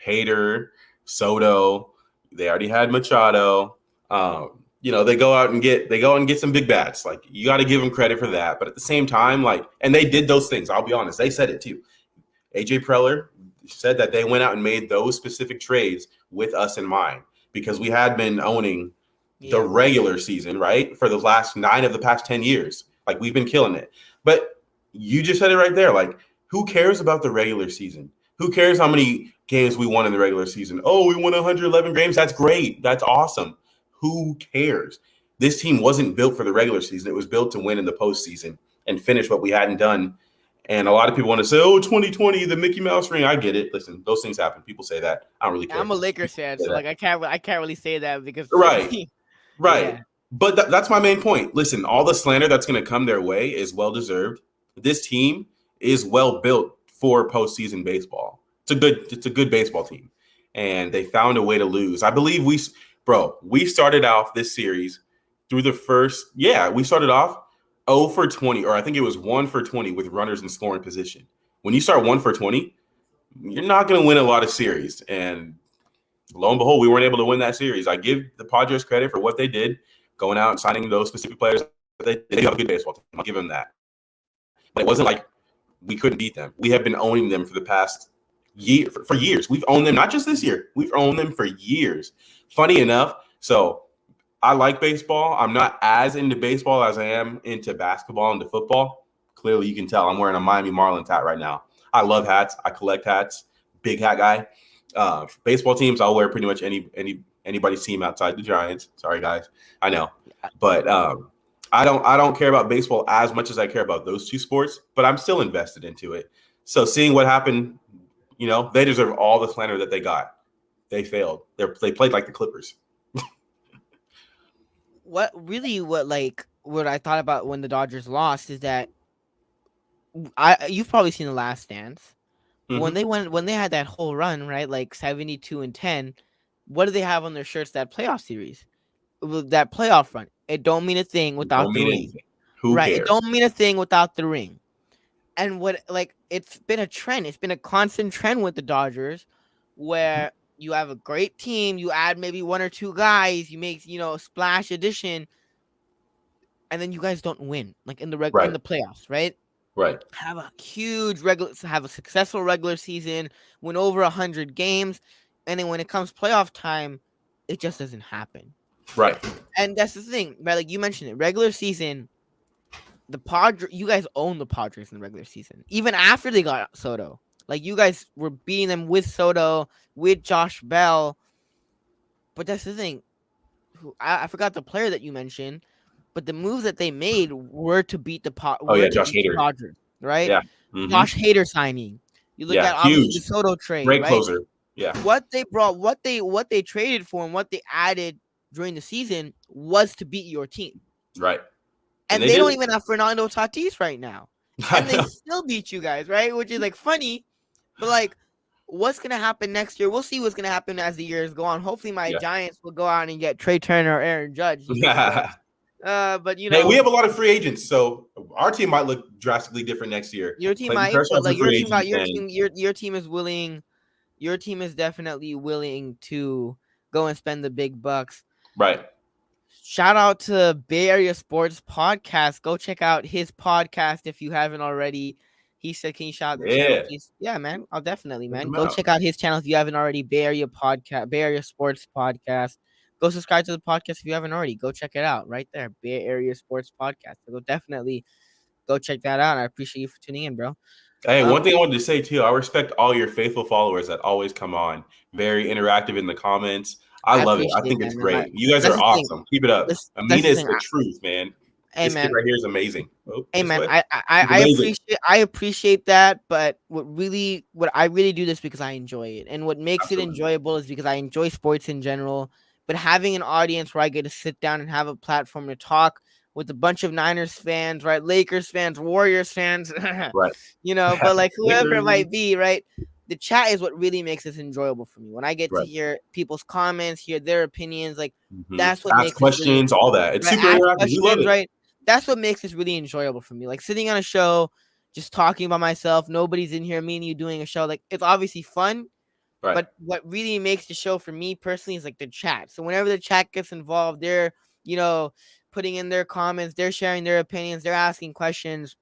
Hader, Soto. They already had Machado. They go out and get some big bats. You got to give them credit for that. But at the same time, and they did those things. I'll be honest. They said it too. AJ Preller said that they went out and made those specific trades with us in mind because we had been owning the regular season, right? For the last 9 of the past 10 years. We've been killing it. But you just said it right there. Who cares about the regular season? Who cares how many games we won in the regular season? Oh, we won 111 games. That's great. That's awesome. Who cares? This team wasn't built for the regular season. It was built to win in the postseason and finish what we hadn't done. And a lot of people want to say, 2020, the Mickey Mouse ring. I get it. Listen, those things happen. People say that. I don't really care. I'm a Lakers fan, so I can't really say that because right. Yeah. But that's my main point. Listen, all the slander that's going to come their way is well deserved. This team is well built for postseason baseball. It's a good baseball team, and they found a way to lose. I believe we started off this series through the first. Yeah, we started off 0 for 20, or I think it was 1 for 20 with runners in scoring position. When you start 1 for 20, you're not going to win a lot of series. And lo and behold, we weren't able to win that series. I give the Padres credit for what they did, going out and signing those specific players. They have a good baseball team. I'll give them that. But it wasn't like we couldn't beat them. We have been owning them for the past year, for years. We've owned them, not just this year. We've owned them for years. Funny enough, so I like baseball. I'm not as into baseball as I am into basketball and to football. Clearly, you can tell I'm wearing a Miami Marlins hat right now. I love hats. I collect hats. Big hat guy. Baseball teams, I'll wear pretty much anybody's team outside the Giants. Sorry, guys. I know. But I don't care about baseball as much as I care about those two sports, but I'm still invested into it. So seeing what happened, they deserve all the slander that they got. They failed. They played like the Clippers. What what I thought about when the Dodgers lost is that you've probably seen The Last Dance. When Mhm. when they had that whole run, right, like 72-10, what do they have on their shirts that playoff series? That playoff run. It don't mean a thing without Don't the mean ring. anything. Who Right. It cares? don't mean a thing without the ring. And what like it's been a trend. It's been a constant trend with the Dodgers where you have a great team, you add maybe one or two guys, you make, splash addition, and then you guys don't win like in Right. the playoffs, right? Right. Have a successful regular season, win over 100 games, and then when it comes playoff time, it just doesn't happen. Right. And that's the thing, right? Like you mentioned it, regular season, you guys own the Padres in the regular season, even after they got Soto. Like you guys were beating them with Soto, with Josh Bell. But that's the thing. I forgot the player that you mentioned, but the moves that they made were to beat the Oh yeah, Josh Hader. Padres, right? Yeah. Hmm. Josh Hader signing. You look Yeah. at obviously the Huge. Soto trade, Great right? closer. Yeah. What they brought, what they traded for, and what they added during the season was to beat your team. Right. And And they they did don't it. even have Fernando Tatis right now. I And they know. still beat you guys, right? Which is like funny. But like, what's gonna happen next year? We'll see what's gonna happen as the years go on. Hopefully my Yeah. Giants will go out and get Trey Turner or Aaron Judge. But Hey, we have a lot of free agents, so our team might look drastically different next year. your team Clayton might, Kershaw's but like a your free team got agent, and your team is willing. Your team is definitely willing to go and spend the big bucks. right. Shout out to Bay Area Sports Podcast. Go check out his podcast if you haven't already. He said, "Can you shout out the channel, Yeah. please?" Yeah, man. I'll definitely, Check man. him Go out. check out his channel if you haven't already. Bay Area Sports Podcast. Go subscribe to the podcast if you haven't already. Go check it out right there, Bay Area Sports Podcast. So go definitely go check that out. I appreciate you for tuning in, bro. Hey, one thing I wanted to say too, I respect all your faithful followers that always come on. Very interactive in the comments. I love it. I appreciate think that, it's man. great. You guys That's are the thing. awesome. Keep it up. That's Amin the is thing. the truth, man. Hey, This kid man. right here is amazing. Oh, Hey this man, way. I He's amazing. appreciate that, but what I really do this because I enjoy it, and what makes Absolutely. it enjoyable is because I enjoy sports in general. But having an audience where I get to sit down and have a platform to talk with a bunch of Niners fans, right, Lakers fans, Warriors fans, Right. but like whoever it Lakers. might be, right. The chat is what really makes this enjoyable for me. When I get to Right. hear people's comments, hear their opinions, like Mhm. that's what Ask makes it really questions, all that. It's right, super ask interactive. We love questions, it. right? That's what makes this really enjoyable for me. Like sitting on a show, just talking about myself. Nobody's in here. Me and you doing a show. Like it's obviously fun, Right. but what really makes the show for me personally is like the chat. So whenever the chat gets involved, they're putting in their comments, they're sharing their opinions, they're asking questions.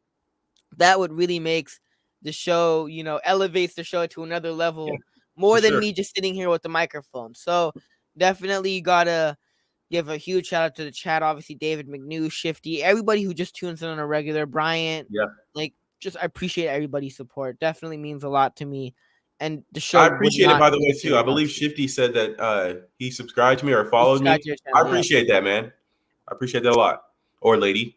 That what really makes the show, elevates the show to another level Yeah, more for than sure. me just sitting here with the microphone. So definitely you gotta give a huge shout out to the chat. Obviously, David McNew, Shifty, everybody who just tunes in on a regular. Bryant, Yeah. like, I appreciate everybody's support. Definitely means a lot to me. And the show I would appreciate it, not by the be way, the same too. I without believe you. Shifty said that he subscribed to me or You followed subscribe me. to your I channel, yeah. appreciate that, man. I appreciate that a lot. Or lady.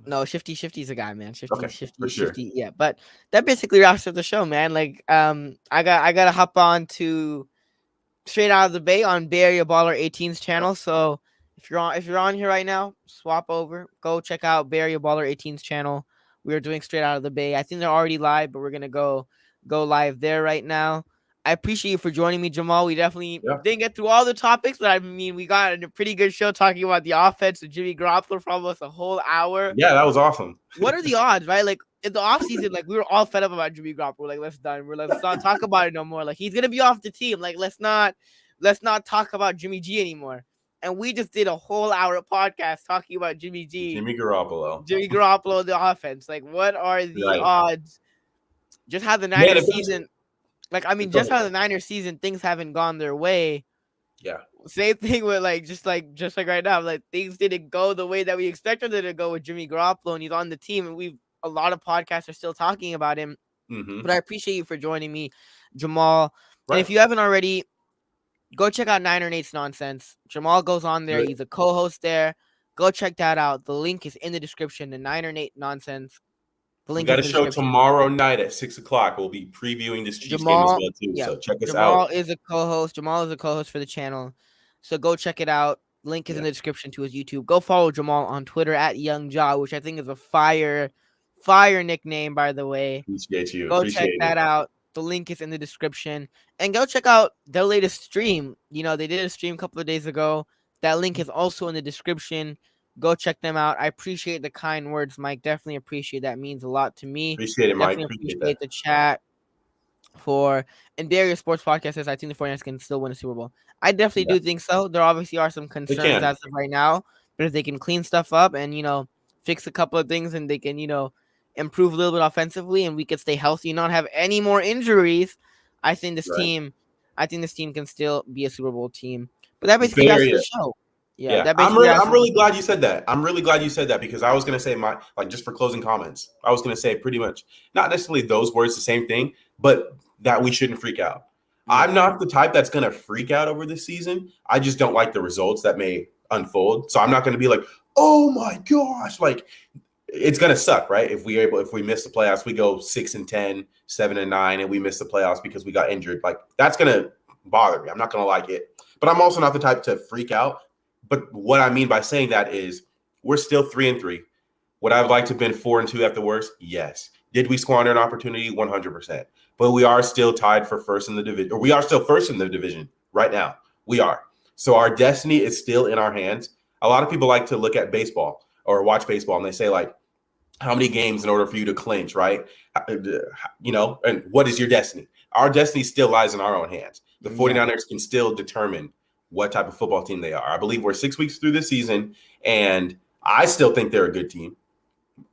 No, Shifty's a guy, man. Okay, for sure. Shifty, yeah. But that basically wraps up the show, man. Like, I gotta hop on to Straight Out of the Bay on Bay Area Baller 18's channel. So if you're on here right now, swap over. Go check out Bay Area Baller 18's channel. We are doing Straight Out of the Bay. I think they're already live, but we're gonna go live there right now. I appreciate you for joining me, Jamal. We definitely didn't get through all the topics, but I mean, we got a pretty good show talking about the offense with Jimmy Garoppolo for almost a whole hour. Yeah, that was awesome. What are the odds, right? Like in the offseason, like we were all fed up about Jimmy Garoppolo. Like let's not talk about it no more. Like he's gonna be off the team. Like let's not talk about Jimmy G anymore. And we just did a whole hour podcast talking about Jimmy G. Jimmy Garoppolo, the offense. Like what are the odds? Just how the Niners season. Like I mean, just how the Niners season, things haven't gone their way. Yeah. Same thing with just like right now. Like things didn't go the way that we expected them to go with Jimmy Garoppolo, and he's on the team, and a lot of podcasts are still talking about him. Mm-hmm. But I appreciate you for joining me, Jamal. Right. And if you haven't already, go check out Niner Nate's Nonsense. Jamal goes on there. Good. He's a co-host there. Go check that out. The link is in the description. The Niner Nate Nonsense. The link. We got a show tomorrow night at 6:00. We'll be previewing this Chiefs game as well too. Yeah. So check us out. Jamal is a co-host for the channel. So go check it out. Link is in the description to his YouTube. Go follow Jamal on Twitter at YoungJaw, which I think is a fire nickname, by the way. Appreciate you. Go check that out. The link is in the description. And go check out their latest stream. You know, they did a stream a couple of days ago. That link is also in the description. Go check them out. I appreciate the kind words, Mike. Definitely appreciate that. Means a lot to me. Appreciate it, Mike. Definitely appreciate the chat. And Barrier Sports Podcast says, I think the 49ers can still win a Super Bowl. I definitely do think so. There obviously are some concerns as of right now. But if they can clean stuff up and, you know, fix a couple of things and they can, you know, improve a little bit offensively and we can stay healthy and not have any more injuries, I think this team can still be a Super Bowl team. But that basically does the show. Yeah. I'm really glad you said that. I'm really glad you said that because I was going to say just for closing comments, I was going to say pretty much not necessarily those words, the same thing, but that we shouldn't freak out. Yeah. I'm not the type that's going to freak out over this season. I just don't like the results that may unfold. So I'm not going to be like, oh my gosh, like it's going to suck, right? If we miss the playoffs, we go 6-10, 7-9, and we miss the playoffs because we got injured. Like that's going to bother me. I'm not going to like it, but I'm also not the type to freak out. But what I mean by saying that is we're still 3-3. Would I have liked to have been 4-2 at the worst? Yes. Did we squander an opportunity? 100%. But we are still tied for first in the division, or we are still first in the division right now. We are. So our destiny is still in our hands. A lot of people like to look at baseball or watch baseball and they say like, how many games in order for you to clinch, right? You know, and what is your destiny? Our destiny still lies in our own hands. The 49ers can still determine what type of football team they are. I believe we're 6 weeks through this season, and I still think they're a good team.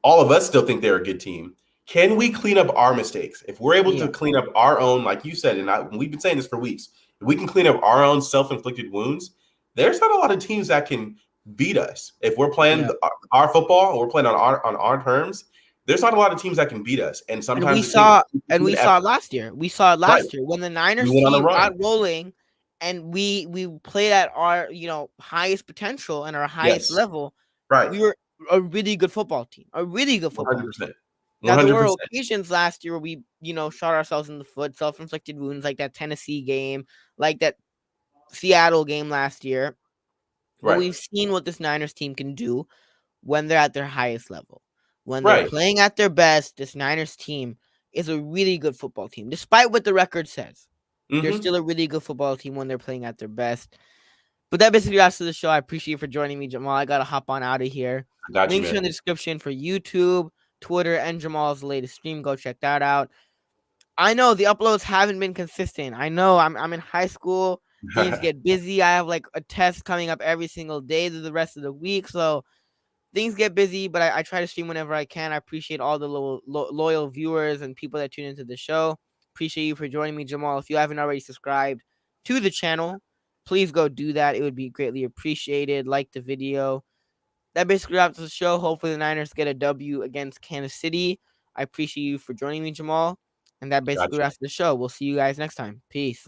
All of us still think they're a good team. Can we clean up our mistakes? If we're able to clean up our own, like you said, and we've been saying this for weeks, if we can clean up our own self-inflicted wounds, there's not a lot of teams that can beat us. If we're playing our football and we're playing on our terms, there's not a lot of teams that can beat us. And sometimes we saw it last year. We saw it last year when the Niners team got rolling. And we played at our, you know, highest potential and our highest level. Right. We were a really good football team. A really good football 100%. team. Now, there were occasions last year where we, you know, shot ourselves in the foot, self-inflicted wounds, like that Tennessee game, like that Seattle game last year. But we've seen what this Niners team can do when they're at their highest level. When they're playing at their best, this Niners team is a really good football team, despite what the record says. They're still a really good football team when they're playing at their best. But that basically wraps up the show. I appreciate you for joining me, Jamal. I got to hop on out of here. Links are in the description for YouTube, Twitter, and Jamal's latest stream. Go check that out. I know the uploads haven't been consistent. I know I'm in high school. Things get busy. I have like a test coming up every single day through the rest of the week. So things get busy, but I try to stream whenever I can. I appreciate all the loyal viewers and people that tune into the show. Appreciate you for joining me, Jamal. If you haven't already subscribed to the channel, please go do that. It would be greatly appreciated. Like the video. That basically wraps the show. Hopefully the Niners get a W against Kansas City. I appreciate you for joining me, Jamal. And that basically wraps the show. We'll see you guys next time. Peace.